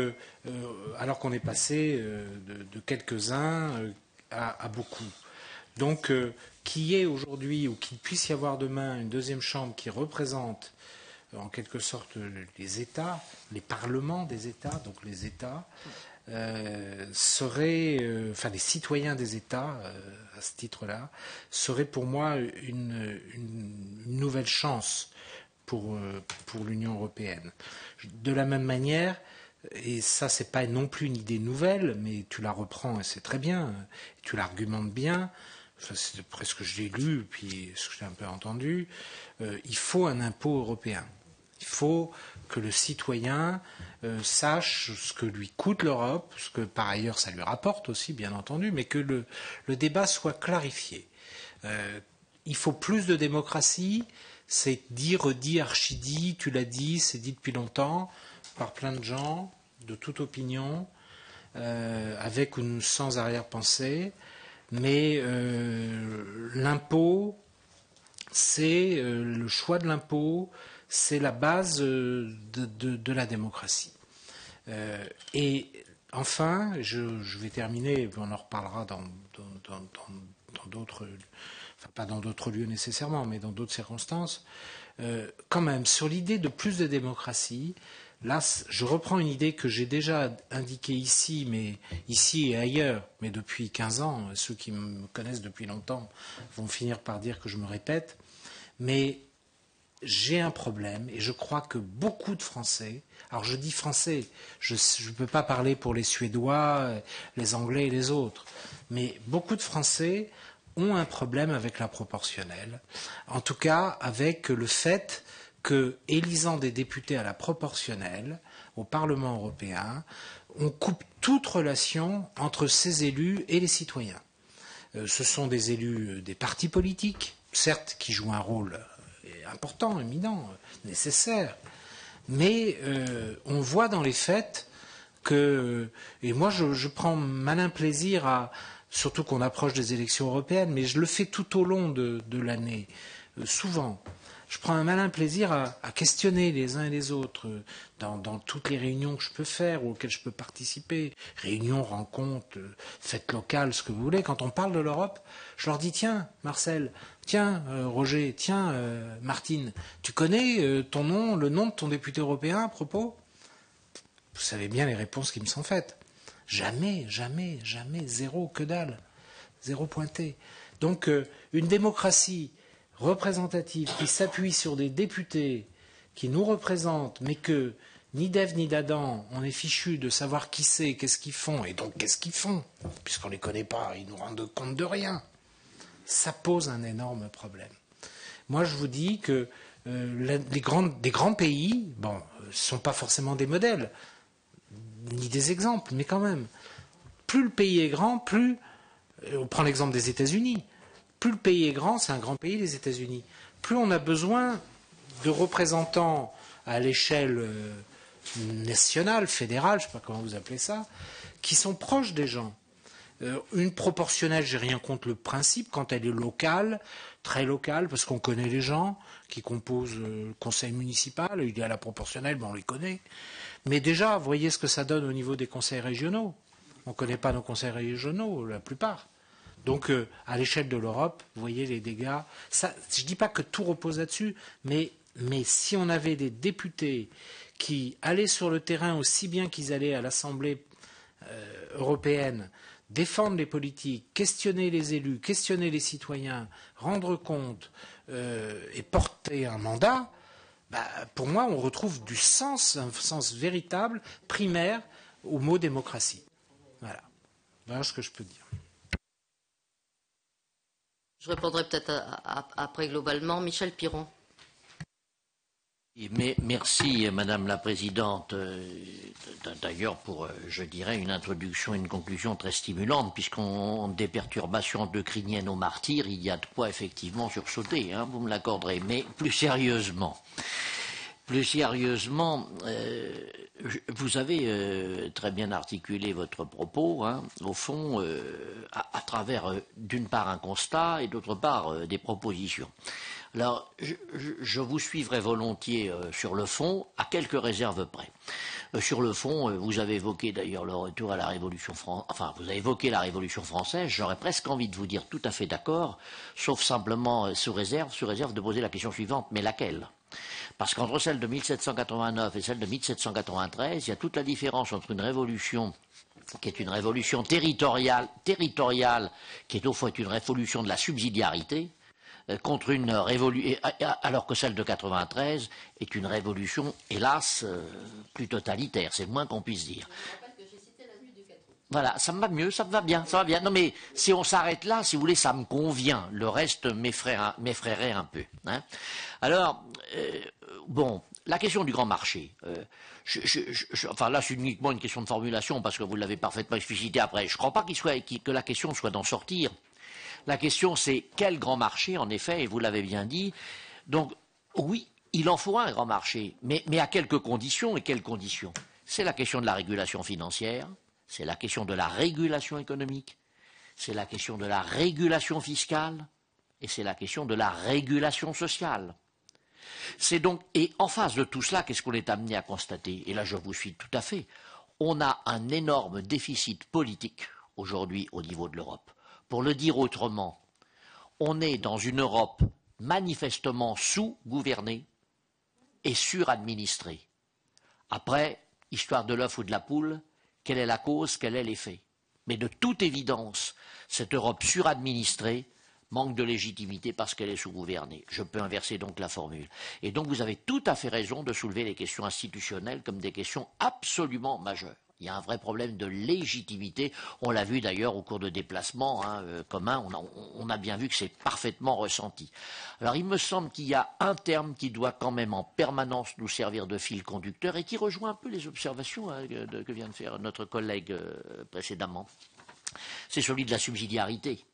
Speaker 4: alors qu'on est passé de quelques-uns à beaucoup. Donc, qu'il y ait aujourd'hui, ou qu'il puisse y avoir demain, une deuxième chambre qui représente en quelque sorte les États, les parlements des États, donc les États, enfin les citoyens des États, à ce titre-là, serait pour moi une nouvelle chance pour l'Union européenne. De la même manière, et ça c'est pas non plus une idée nouvelle, mais tu la reprends et c'est très bien, tu l'argumentes bien, enfin, c'est presque je l'ai lu, puis ce que j'ai un peu entendu, il faut un impôt européen. Il faut que le citoyen sache ce que lui coûte l'Europe, ce que par ailleurs ça lui rapporte aussi, bien entendu, mais que le débat soit clarifié. Il faut plus de démocratie, c'est dit, redit, archi-dit, tu l'as dit, c'est dit depuis longtemps, par plein de gens, de toute opinion, avec ou sans arrière-pensée, mais l'impôt, c'est le choix de l'impôt, c'est la base de la démocratie. Et enfin, je vais terminer, on en reparlera dans d'autres, enfin pas dans d'autres lieux nécessairement, mais dans d'autres circonstances. Quand même, sur l'idée de plus de démocratie, là, je reprends une idée que j'ai déjà indiquée ici, mais ici et ailleurs, mais depuis 15 ans. Ceux qui me connaissent depuis longtemps vont finir par dire que je me répète, mais j'ai un problème et je crois que beaucoup de Français, alors je dis Français, je ne peux pas parler pour les Suédois, les Anglais et les autres, mais beaucoup de Français ont un problème avec la proportionnelle, en tout cas avec le fait que, élisant des députés à la proportionnelle au Parlement européen, on coupe toute relation entre ces élus et les citoyens. Ce sont des élus des partis politiques, certes qui jouent un rôle important, éminent, nécessaire. Mais on voit dans les faits que, et moi je prends malin plaisir à, surtout qu'on approche des élections européennes, mais je le fais tout au long de l'année, souvent. Je prends un malin plaisir à questionner les uns et les autres dans toutes les réunions que je peux faire ou auxquelles je peux participer, réunions, rencontres, fêtes locales, ce que vous voulez. Quand on parle de l'Europe, je leur dis, tiens, Marcel, tiens, Roger, tiens, Martine, tu connais ton nom, le nom de ton député européen à propos ? Vous savez bien les réponses qui me sont faites. Jamais, jamais, jamais, zéro, que dalle, zéro pointé. Donc une démocratie représentative qui s'appuie sur des députés qui nous représentent, mais que ni d'Ève ni d'Adam, on est fichu de savoir qui c'est, qu'est-ce qu'ils font, et donc qu'est-ce qu'ils font, puisqu'on ne les connaît pas, ils nous rendent compte de rien. Ça pose un énorme problème. Moi, je vous dis que des grands pays, bon, ne sont pas forcément des modèles, ni des exemples, mais quand même, plus le pays est grand, plus, on prend l'exemple des États-Unis, plus le pays est grand, c'est un grand pays, les États-Unis, plus on a besoin de représentants à l'échelle nationale, fédérale, je ne sais pas comment vous appelez ça, qui sont proches des gens. Une proportionnelle, j'ai rien contre le principe, quand elle est locale, très locale, parce qu'on connaît les gens qui composent le conseil municipal, il y a la proportionnelle, ben on les connaît. Mais déjà, voyez ce que ça donne au niveau des conseils régionaux. On ne connaît pas nos conseils régionaux, la plupart. Donc, à l'échelle de l'Europe, vous voyez les dégâts. Ça, je ne dis pas que tout repose là-dessus, mais si on avait des députés qui allaient sur le terrain aussi bien qu'ils allaient à l'Assemblée européenne, défendre les politiques, questionner les élus, questionner les citoyens, rendre compte et porter un mandat, pour moi, on retrouve du sens, un sens véritable, primaire, au mot démocratie. Voilà. Voilà ce que je peux dire.
Speaker 1: Je répondrai peut-être après globalement. Michel Piron.
Speaker 3: Mais merci, Madame la Présidente, d'ailleurs pour, je dirais, une introduction et une conclusion très stimulante, puisqu'en des perturbations endocriniennes aux martyrs, il y a de quoi effectivement sursauter, hein, vous me l'accorderez. Mais plus sérieusement, vous avez très bien articulé votre propos, hein, au fond, à travers d'une part un constat et d'autre part des propositions. Alors, je vous suivrai volontiers sur le fond, à quelques réserves près. Sur le fond, vous avez évoqué d'ailleurs le retour à la Révolution française, enfin, vous avez évoqué la Révolution française, j'aurais presque envie de vous dire tout à fait d'accord, sauf simplement sous réserve de poser la question suivante, mais laquelle ? Parce qu'entre celle de 1789 et celle de 1793, il y a toute la différence entre une révolution qui est une révolution territoriale, qui est au fond une révolution de la subsidiarité, contre une révolution, alors que celle de 93 est une révolution, hélas, plus totalitaire, c'est le moins qu'on puisse dire. Voilà, ça me va mieux, ça me va bien, ça va bien. Non mais si on s'arrête là, si vous voulez, ça me convient. Le reste m'effraierait un peu. Hein. Alors, bon, la question du grand marché. Enfin là, c'est uniquement une question de formulation parce que vous l'avez parfaitement explicité après. Je ne crois pas que la question soit d'en sortir. La question, c'est quel grand marché, en effet, et vous l'avez bien dit. Donc, oui, il en faut un grand marché, mais à quelques conditions, et quelles conditions? C'est la question de la régulation financière, c'est la question de la régulation économique, c'est la question de la régulation fiscale, et c'est la question de la régulation sociale. C'est donc, et en face de tout cela, qu'est-ce qu'on est amené à constater? Et là, je vous suis tout à fait. On a un énorme déficit politique aujourd'hui au niveau de l'Europe. Pour le dire autrement, on est dans une Europe manifestement sous-gouvernée et suradministrée. Après, histoire de l'œuf ou de la poule, quelle est la cause, quel est l'effet? Mais de toute évidence, cette Europe suradministrée manque de légitimité parce qu'elle est sous-gouvernée. Je peux inverser donc la formule. Et donc vous avez tout à fait raison de soulever les questions institutionnelles comme des questions absolument majeures. Il y a un vrai problème de légitimité. On l'a vu d'ailleurs au cours de déplacements communs. On a bien vu que c'est parfaitement ressenti. Alors il me semble qu'il y a un terme qui doit quand même en permanence nous servir de fil conducteur et qui rejoint un peu les observations que vient de faire notre collègue précédemment. C'est celui de la subsidiarité.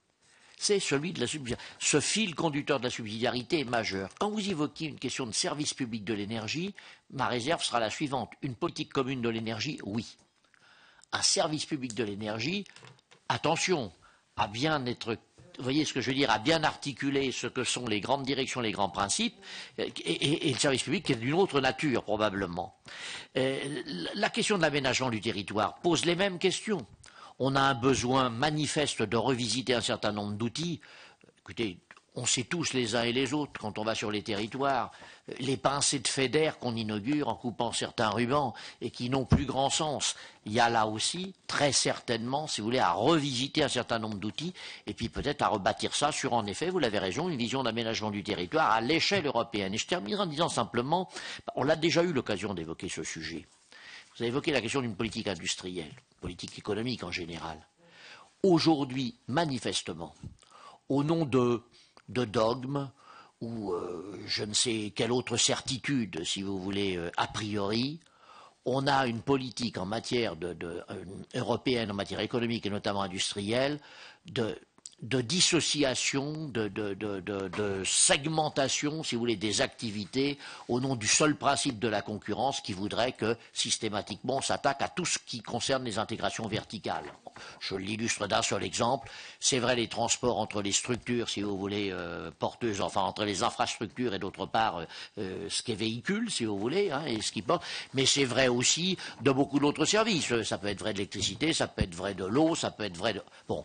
Speaker 3: C'est celui de la subsidiarité. Ce fil conducteur de la subsidiarité est majeur. Quand vous évoquez une question de service public de l'énergie, ma réserve sera la suivante. Une politique commune de l'énergie, oui. Un service public de l'énergie, attention, à bien être, vous voyez ce que je veux dire, à bien articuler ce que sont les grandes directions, les grands principes, et le service public qui est d'une autre nature probablement. La question de l'aménagement du territoire pose les mêmes questions. On a un besoin manifeste de revisiter un certain nombre d'outils. Écoutez, on sait tous les uns et les autres, quand on va sur les territoires, les pincées de FEDER qu'on inaugure en coupant certains rubans et qui n'ont plus grand sens. Il y a là aussi, très certainement, si vous voulez, à revisiter un certain nombre d'outils et puis peut-être à rebâtir ça sur, en effet, vous l'avez raison, une vision d'aménagement du territoire à l'échelle européenne. Et je terminerai en disant simplement, on a déjà eu l'occasion d'évoquer ce sujet. Vous avez évoqué la question d'une politique industrielle, politique économique en général. Aujourd'hui, manifestement, au nom de dogmes ou je ne sais quelle autre certitude, si vous voulez, a priori, on a une politique en matière européenne, en matière économique et notamment industrielle, de dissociation, de segmentation, si vous voulez, des activités au nom du seul principe de la concurrence qui voudrait que systématiquement on s'attaque à tout ce qui concerne les intégrations verticales. Je l'illustre d'un seul exemple. C'est vrai les transports entre les structures, si vous voulez, porteuses, enfin entre les infrastructures et d'autre part ce qui est véhicule, si vous voulez, hein, et ce qui porte. Mais c'est vrai aussi de beaucoup d'autres services. Ça peut être vrai de l'électricité, ça peut être vrai de l'eau, ça peut être vrai de... Bon,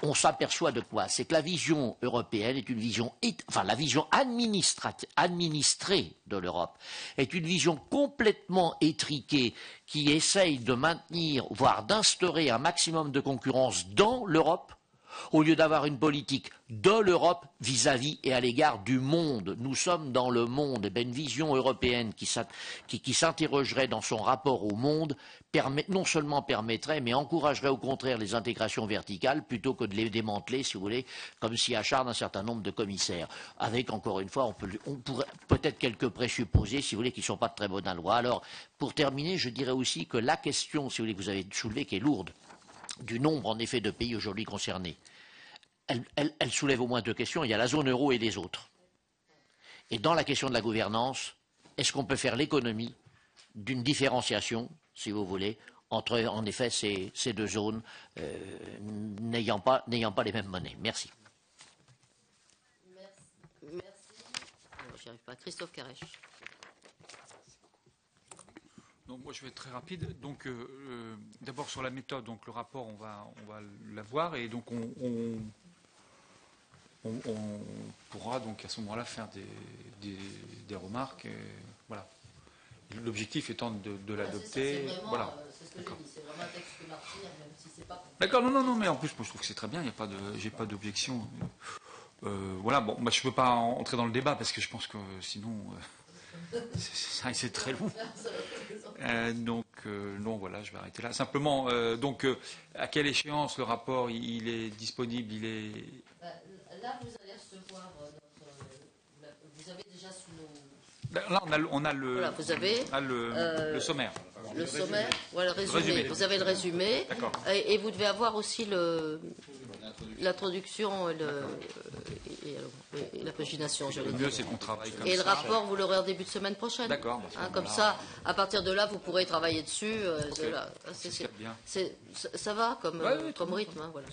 Speaker 3: on s'aperçoit de quoi? C'est que la vision européenne est une vision, enfin la vision administrée de l'Europe est une vision complètement étriquée qui essaye de maintenir, voire d'instaurer un maximum de concurrence dans l'Europe, au lieu d'avoir une politique de l'Europe vis-à-vis et à l'égard du monde. Nous sommes dans le monde. Et une vision européenne qui s'interrogerait dans son rapport au monde non seulement permettrait, mais encouragerait au contraire les intégrations verticales plutôt que de les démanteler, si vous voulez, comme s'y acharne un certain nombre de commissaires. Avec, encore une fois, on pourrait peut-être quelques présupposés, si vous voulez, qui ne sont pas de très bonne loi. Alors, pour terminer, je dirais aussi que la question, si vous voulez, que vous avez soulevée, qui est lourde, du nombre, en effet, de pays aujourd'hui concernés, elle soulève au moins deux questions. Il y a la zone euro et les autres. Et dans la question de la gouvernance, est-ce qu'on peut faire l'économie d'une différenciation, si vous voulez, entre, en effet, ces deux zones n'ayant pas les mêmes monnaies? Merci.
Speaker 1: Merci. J'y arrive pas. Christophe Carèche.
Speaker 5: Donc moi je vais être très rapide. Donc d'abord sur la méthode, donc le rapport on va l'avoir et donc on pourra donc à ce moment-là faire des remarques. Et, voilà. L'objectif étant de l'adopter. Voilà.
Speaker 1: C'est ce que j'ai dit. C'est vraiment un texte de martyr, même si c'est pas.
Speaker 5: D'accord. Non, mais en plus moi je trouve que c'est très bien. J'ai pas d'objection. Voilà. Bon, moi je peux pas entrer dans le débat parce que je pense que sinon. C'est très long. Donc, non, voilà, je vais arrêter là. Simplement, donc, à quelle échéance le rapport il est disponible?
Speaker 1: Là, vous allez recevoir vous avez déjà sous nos...
Speaker 5: Là, on a le,
Speaker 1: voilà, vous avez,
Speaker 5: le sommaire.
Speaker 1: Le sommaire, voilà, le résumé. Vous avez le résumé. Et vous devez avoir aussi l'introduction et la pagination.
Speaker 5: Le mieux, c'est qu'on travaille comme ça.
Speaker 1: Et le rapport, vous l'aurez en début de semaine prochaine.
Speaker 5: D'accord.
Speaker 1: Comme ça, à partir de là, vous pourrez travailler dessus. Ça va comme rythme. Hein, voilà.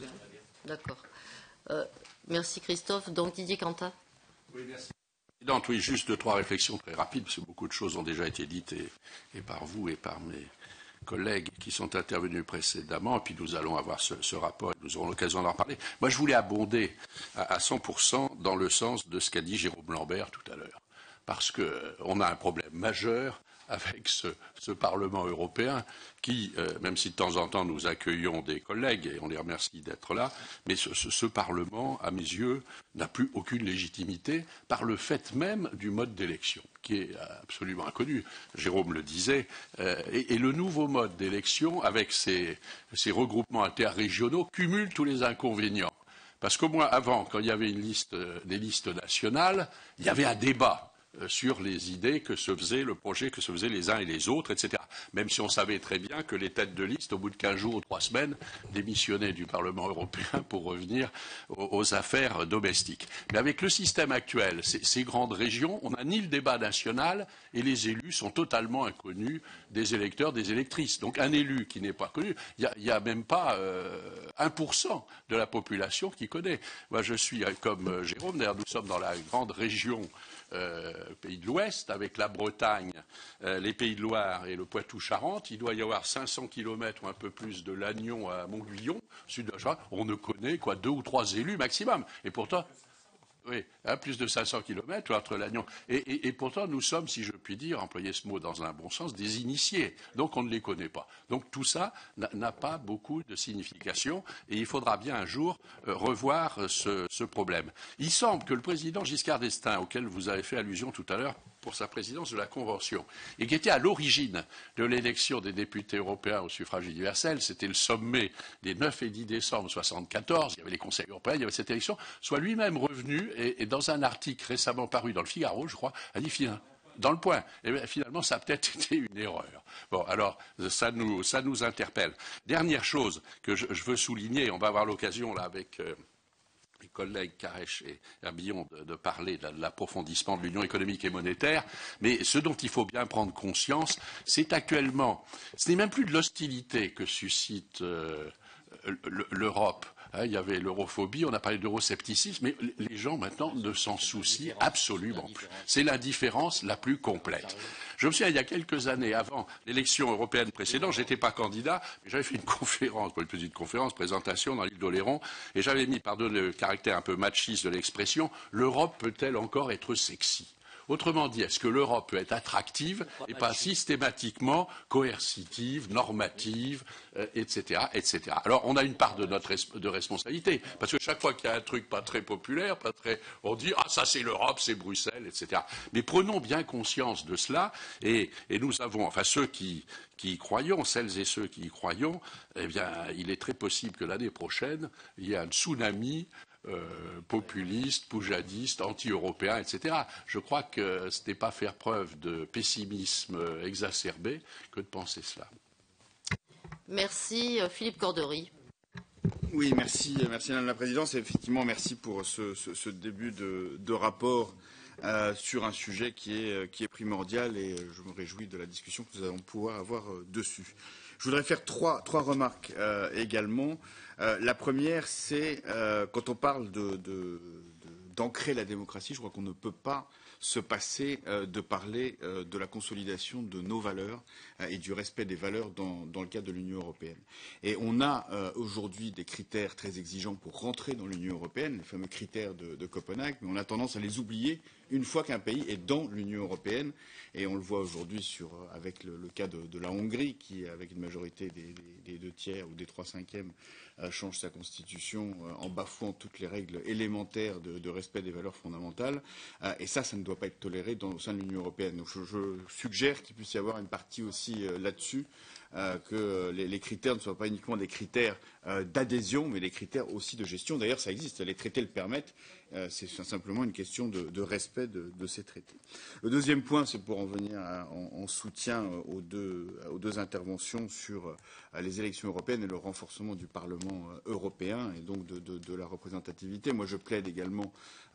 Speaker 1: D'accord. Merci Christophe. Donc Didier Cantat.
Speaker 6: Oui, merci. Oui, juste 2-3 réflexions très rapides, parce que beaucoup de choses ont déjà été dites et par vous et par mes collègues qui sont intervenus précédemment, et puis nous allons avoir ce rapport et nous aurons l'occasion d'en reparler. Moi, je voulais abonder à 100% dans le sens de ce qu'a dit Jérôme Lambert tout à l'heure, parce qu'on a un problème majeur avec ce Parlement européen qui, même si de temps en temps nous accueillons des collègues, et on les remercie d'être là, mais ce Parlement, à mes yeux, n'a plus aucune légitimité par le fait même du mode d'élection, qui est absolument inconnu. Jérôme le disait, et le nouveau mode d'élection, avec ces regroupements interrégionaux, cumule tous les inconvénients. Parce qu'au moins avant, quand il y avait des listes nationales, il y avait un débat sur les idées que se faisait le projet, que se faisaient les uns et les autres, etc. Même si on savait très bien que les têtes de liste, au bout de 15 jours ou 3 semaines, démissionnaient du Parlement européen pour revenir aux affaires domestiques. Mais avec le système actuel, ces grandes régions, on n'a ni le débat national et les élus sont totalement inconnus des électeurs, des électrices. Donc un élu qui n'est pas connu, il n'y a même pas 1% de la population qui connaît. Moi je suis comme Jérôme, d'ailleurs nous sommes dans la grande région Pays de l'Ouest, avec la Bretagne, les Pays de Loire et le Poitou-Charentes. Il doit y avoir 500 km ou un peu plus de Lannion à Montguillon, sud de la Charente. On ne connaît 2 ou 3 élus maximum. Et pourtant, Oui, plus de 500 kilomètres entre l'Agnon. Et pourtant, nous sommes, si je puis dire, employer ce mot dans un bon sens, des initiés. Donc, on ne les connaît pas. Donc, tout ça n'a pas beaucoup de signification et il faudra bien un jour revoir ce problème. Il semble que le président Giscard d'Estaing, auquel vous avez fait allusion tout à l'heure pour sa présidence de la Convention, et qui était à l'origine de l'élection des députés européens au suffrage universel, c'était le sommet des 9 et 10 décembre 1974, il y avait les conseils européens, il y avait cette élection, soit lui-même revenu et dans un article récemment paru dans le Figaro, je crois, a dit dans le Point. Et bien, finalement, ça a peut-être été une erreur. Bon, alors, ça nous interpelle. Dernière chose que je veux souligner, on va avoir l'occasion là avec les collègues Carèche et Herbillon de parler de l'approfondissement de l'union économique et monétaire, mais ce dont il faut bien prendre conscience, c'est actuellement, ce n'est même plus de l'hostilité que suscite l'Europe. Il y avait l'europhobie, on a parlé d'euroscepticisme, mais les gens maintenant ne s'en soucient absolument plus. C'est l'indifférence la plus complète. Je me souviens, il y a quelques années, avant l'élection européenne précédente, je n'étais pas candidat, mais j'avais fait une conférence, une petite conférence, présentation dans l'île d'Oléron, et j'avais mis, pardonnez le caractère un peu machiste de l'expression, l'Europe peut-elle encore être sexy ? Autrement dit, est-ce que l'Europe peut être attractive et pas systématiquement coercitive, normative, etc., etc. Alors, on a une part de responsabilité, parce que chaque fois qu'il y a un truc pas très populaire, on dit ah ça c'est l'Europe, c'est Bruxelles, etc. Mais prenons bien conscience de cela, et nous avons, enfin ceux qui y croyons, celles et ceux qui y croyons, eh bien, il est très possible que l'année prochaine, il y ait un tsunami populiste, poujadiste, anti-européen, etc. Je crois que ce n'est pas faire preuve de pessimisme exacerbé que de penser cela.
Speaker 1: Merci. Philippe Cordery.
Speaker 7: Oui, merci Madame la Présidente. Et effectivement, merci pour ce début de rapport sur un sujet qui est primordial et je me réjouis de la discussion que nous allons pouvoir avoir dessus. Je voudrais faire trois remarques également. La première, c'est quand on parle d'ancrer la démocratie, je crois qu'on ne peut pas se passer de parler de la consolidation de nos valeurs et du respect des valeurs dans le cadre de l'Union européenne. Et on a aujourd'hui des critères très exigeants pour rentrer dans l'Union européenne, les fameux critères de Copenhague, mais on a tendance à les oublier une fois qu'un pays est dans l'Union européenne. Et on le voit aujourd'hui avec le cas de la Hongrie, qui, avec une majorité des 2/3 ou des 3/5, change sa constitution en bafouant toutes les règles élémentaires de respect des valeurs fondamentales. Et ça ne doit pas être toléré au sein de l'Union européenne. Donc je suggère qu'il puisse y avoir une partie aussi là-dessus, que les critères ne soient pas uniquement des critères d'adhésion, mais des critères aussi de gestion. D'ailleurs, ça existe, les traités le permettent. C'est simplement une question de respect de ces traités. Le deuxième point, c'est pour en venir en soutien aux deux interventions sur les élections européennes et le renforcement du Parlement européen et donc de la représentativité. Moi, je plaide également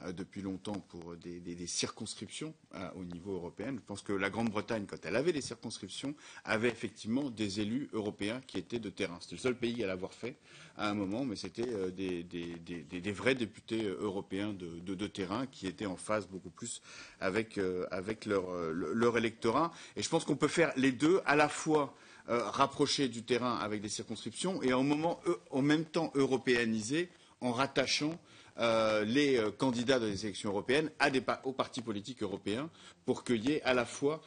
Speaker 7: depuis longtemps pour des circonscriptions au niveau européen. Je pense que la Grande-Bretagne, quand elle avait des circonscriptions, avait effectivement des élus européens qui étaient de terrain. C'était le seul pays à l'avoir fait à un moment, mais c'était des vrais députés européens de terrain qui étaient en phase beaucoup plus avec leur électorat. Et je pense qu'on peut faire les deux, à la fois rapprocher du terrain avec des circonscriptions et en même temps européaniser en rattachant les candidats dans les élections européennes aux partis politiques européens pour qu'il y ait à la fois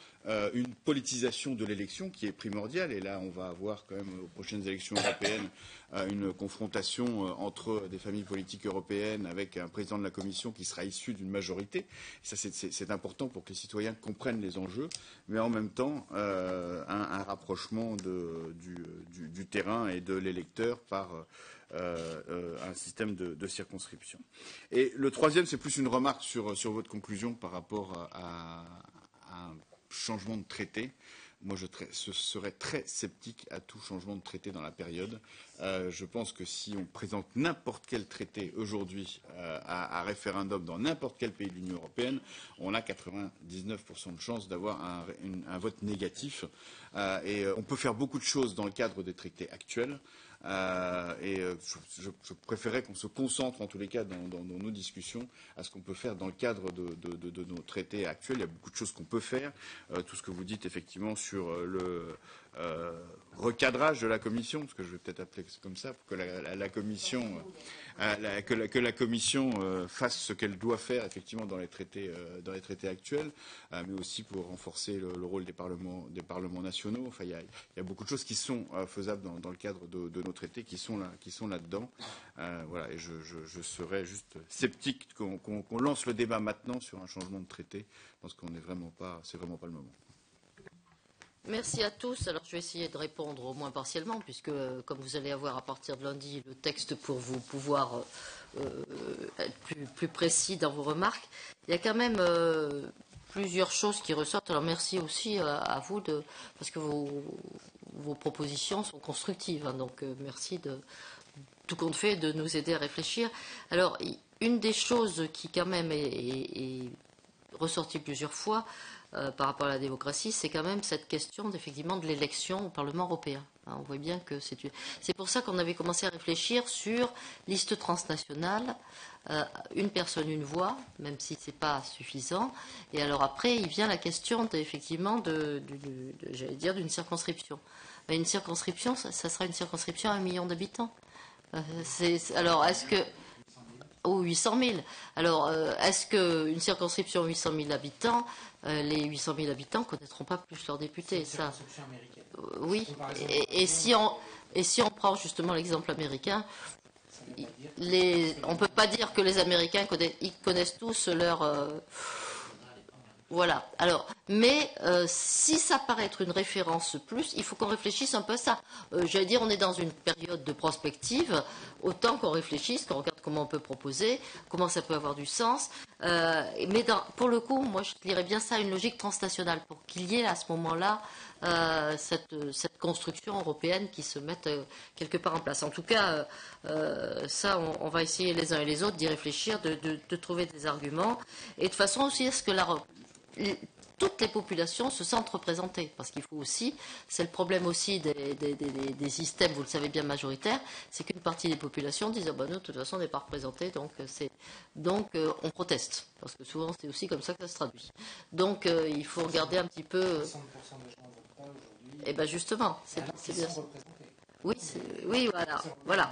Speaker 7: une politisation de l'élection qui est primordiale. Et là, on va avoir quand même aux prochaines élections européennes une confrontation entre des familles politiques européennes avec un président de la Commission qui sera issu d'une majorité. Et ça, c'est important pour que les citoyens comprennent les enjeux, mais en même temps un rapprochement du terrain et de l'électeur par un système de circonscription. Et le troisième, c'est plus une remarque sur votre conclusion par rapport à un changement de traité. Moi, je serais très sceptique à tout changement de traité dans la période. Je pense que si on présente n'importe quel traité aujourd'hui à référendum dans n'importe quel pays de l'Union européenne, on a 99% de chances d'avoir un vote négatif. Et on peut faire beaucoup de choses dans le cadre des traités actuels. Je préférais qu'on se concentre, en tous les cas, dans nos discussions, à ce qu'on peut faire dans le cadre de nos traités actuels. Il y a beaucoup de choses qu'on peut faire. Tout ce que vous dites, effectivement, sur recadrage de la Commission, parce que je vais peut-être appeler comme ça, pour que la Commission, que la Commission fasse ce qu'elle doit faire effectivement dans les traités actuels, mais aussi pour renforcer le rôle des parlements nationaux. Enfin, il y a beaucoup de choses qui sont faisables dans le cadre de nos traités, qui sont là-dedans. Voilà, et je serais juste sceptique qu'on lance le débat maintenant sur un changement de traité, parce qu'on n'est vraiment pas, c'est vraiment pas le moment.
Speaker 1: Merci à tous. Alors, je vais essayer de répondre au moins partiellement, puisque, comme vous allez avoir à partir de lundi le texte pour vous pouvoir être plus précis dans vos remarques, il y a quand même plusieurs choses qui ressortent. Alors, merci aussi à vous, parce que vos propositions sont constructives. Hein, donc, merci de tout compte fait de nous aider à réfléchir. Alors, une des choses qui quand même est ressortie plusieurs fois, par rapport à la démocratie, c'est quand même cette question effectivement de l'élection au Parlement européen. On voit bien que c'est pour ça qu'on avait commencé à réfléchir sur liste transnationale, une personne, une voix, même si ce n'est pas suffisant. Et alors après, il vient la question effectivement j'allais dire, d'une circonscription. Mais une circonscription, ça sera une circonscription à 1 million d'habitants. Alors, est-ce que... Ou 800 000. Alors, est-ce qu'une circonscription 800 000 habitants, les 800 000 habitants ne connaîtront pas plus leurs députés? Ça, oui. Et si on prend justement l'exemple américain, on ne peut pas dire que les Américains connaissent tous leur... Voilà. Alors, mais si ça paraît être une référence plus, il faut qu'on réfléchisse un peu à ça. J'allais dire, on est dans une période de prospective, autant qu'on réfléchisse, qu'on regarde comment on peut proposer, comment ça peut avoir du sens. Mais pour le coup, moi, je dirais bien ça, une logique transnationale, pour qu'il y ait à ce moment-là cette construction européenne qui se mette quelque part en place. En tout cas, ça, on va essayer les uns et les autres d'y réfléchir, de trouver des arguments, et de façon aussi à ce que toutes les populations se sentent représentées, parce qu'il faut aussi, c'est le problème aussi des systèmes, vous le savez bien, majoritaires, c'est qu'une partie des populations disent nous, de toute façon, on n'est pas représentés, donc on proteste, parce que souvent c'est aussi comme ça que ça se traduit. Donc il faut regarder un petit peu. 60% des gens votent pas aujourd'hui. Et bien justement, c'est bien ça. Oui, voilà.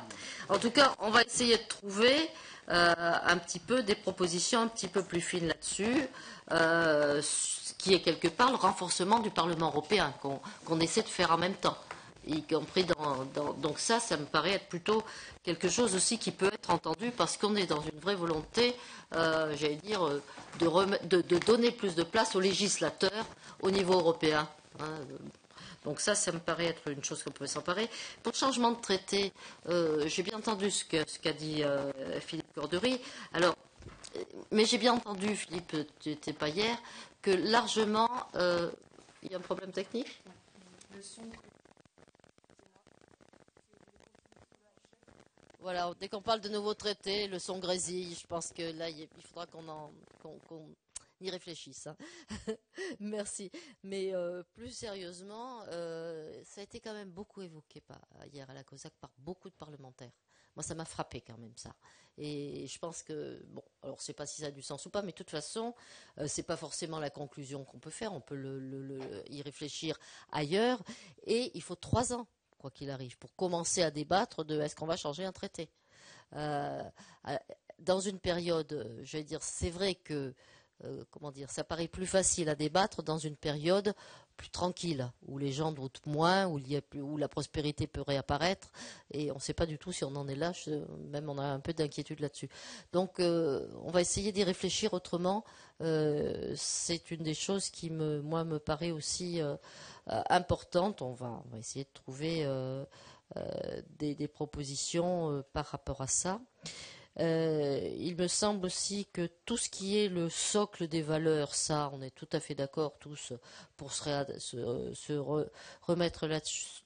Speaker 1: En tout cas, on va essayer de trouver un petit peu des propositions un petit peu plus fines là-dessus, qui est quelque part le renforcement du Parlement européen qu'on essaie de faire en même temps, y compris donc ça me paraît être plutôt quelque chose aussi qui peut être entendu, parce qu'on est dans une vraie volonté, j'allais dire, de donner plus de place aux législateurs au niveau européen. Donc ça me paraît être une chose qu'on peut s'emparer. Pour le changement de traité, j'ai bien entendu ce qu'a dit Philippe Cordery. Alors, mais j'ai bien entendu, Philippe, tu n'étais pas hier, que largement, il y a un problème technique. Le son. Voilà, dès qu'on parle de nouveaux traités, le son grésille. Je pense que là, il faudra qu'on y réfléchisse. Hein. Merci. Mais plus sérieusement, ça a été quand même beaucoup évoqué hier à la COSAC par beaucoup de parlementaires. Moi, ça m'a frappé quand même ça. Et je pense que, bon, alors je ne sais pas si ça a du sens ou pas, mais de toute façon, ce n'est pas forcément la conclusion qu'on peut faire. On peut y réfléchir ailleurs. Et il faut 3 ans, quoi qu'il arrive, pour commencer à débattre de est-ce qu'on va changer un traité. Dans une période, je vais dire, c'est vrai que ça paraît plus facile à débattre dans une période plus tranquille, où les gens doutent moins, où la prospérité peut réapparaître, et on ne sait pas du tout si on en est là, même on a un peu d'inquiétude là-dessus. Donc on va essayer d'y réfléchir autrement. C'est une des choses qui me paraît aussi importante. On va essayer de trouver des propositions par rapport à ça. Il me semble aussi que tout ce qui est le socle des valeurs, ça, on est tout à fait d'accord tous pour se remettre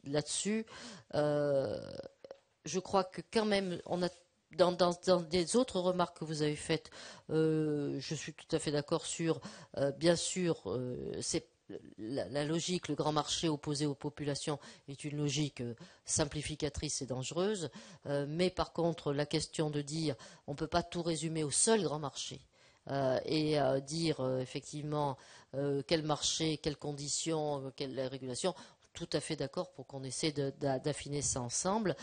Speaker 1: là-dessus. Je crois que quand même, on a dans des autres remarques que vous avez faites, je suis tout à fait d'accord sur, bien sûr, c'est la logique, le grand marché opposé aux populations est une logique simplificatrice et dangereuse, mais par contre la question de dire on ne peut pas tout résumer au seul grand marché et dire effectivement quel marché, quelles conditions, quelle régulation, tout à fait d'accord pour qu'on essaie d'affiner ça ensemble,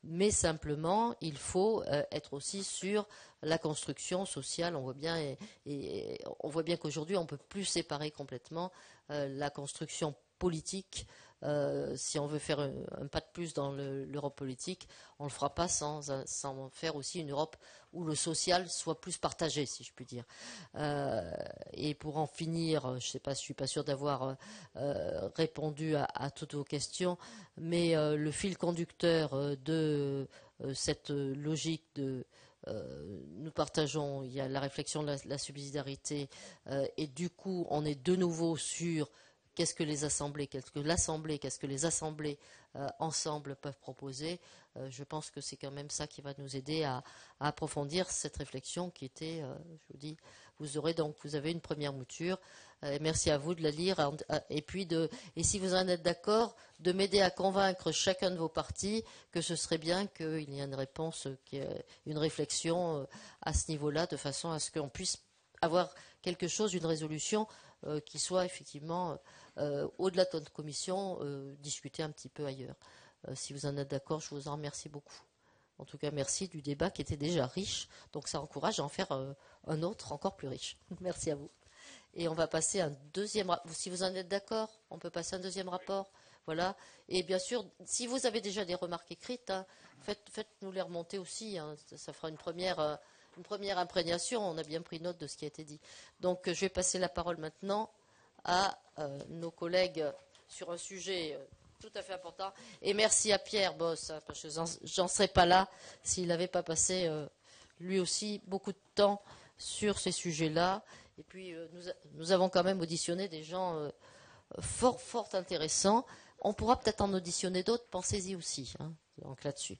Speaker 1: mais simplement, il faut être aussi sur la construction sociale. On voit bien, et on voit bien qu'aujourd'hui, on ne peut plus séparer complètement la construction politique. Si on veut faire un pas de plus dans l'Europe politique, on ne le fera pas sans faire aussi une Europe où le social soit plus partagé, si je puis dire. Et pour en finir, je suis pas sûr d'avoir répondu à toutes vos questions, mais le fil conducteur de cette logique de nous partageons, il y a la réflexion de la subsidiarité, et du coup, on est de nouveau sur qu'est-ce que les assemblées, qu'est-ce que l'Assemblée, qu'est-ce que les assemblées ensemble peuvent proposer. Je pense que c'est quand même ça qui va nous aider à approfondir cette réflexion qui était, je vous dis, vous avez une première mouture. Merci à vous de la lire et si vous en êtes d'accord, de m'aider à convaincre chacun de vos partis que ce serait bien qu'il y ait une réponse, une réflexion à ce niveau-là, de façon à ce qu'on puisse avoir quelque chose, une résolution qui soit effectivement au-delà de notre commission, discuter un petit peu ailleurs. Si vous en êtes d'accord, je vous en remercie beaucoup. En tout cas, merci du débat qui était déjà riche, donc ça encourage à en faire un autre encore plus riche. Merci à vous. Et on va passer à un deuxième rapport. Si vous en êtes d'accord, on peut passer à un deuxième rapport. Voilà. Et bien sûr, si vous avez déjà des remarques écrites, hein, faites-nous les remonter aussi. Hein. Ça fera une première imprégnation. On a bien pris note de ce qui a été dit. Donc, je vais passer la parole maintenant à nos collègues sur un sujet tout à fait important. Et merci à Pierre Boss, hein, parce que j'en serais pas là s'il n'avait pas passé lui aussi beaucoup de temps sur ces sujets-là. Et puis, nous avons quand même auditionné des gens fort intéressants. On pourra peut-être en auditionner d'autres, pensez-y aussi, hein, donc là-dessus.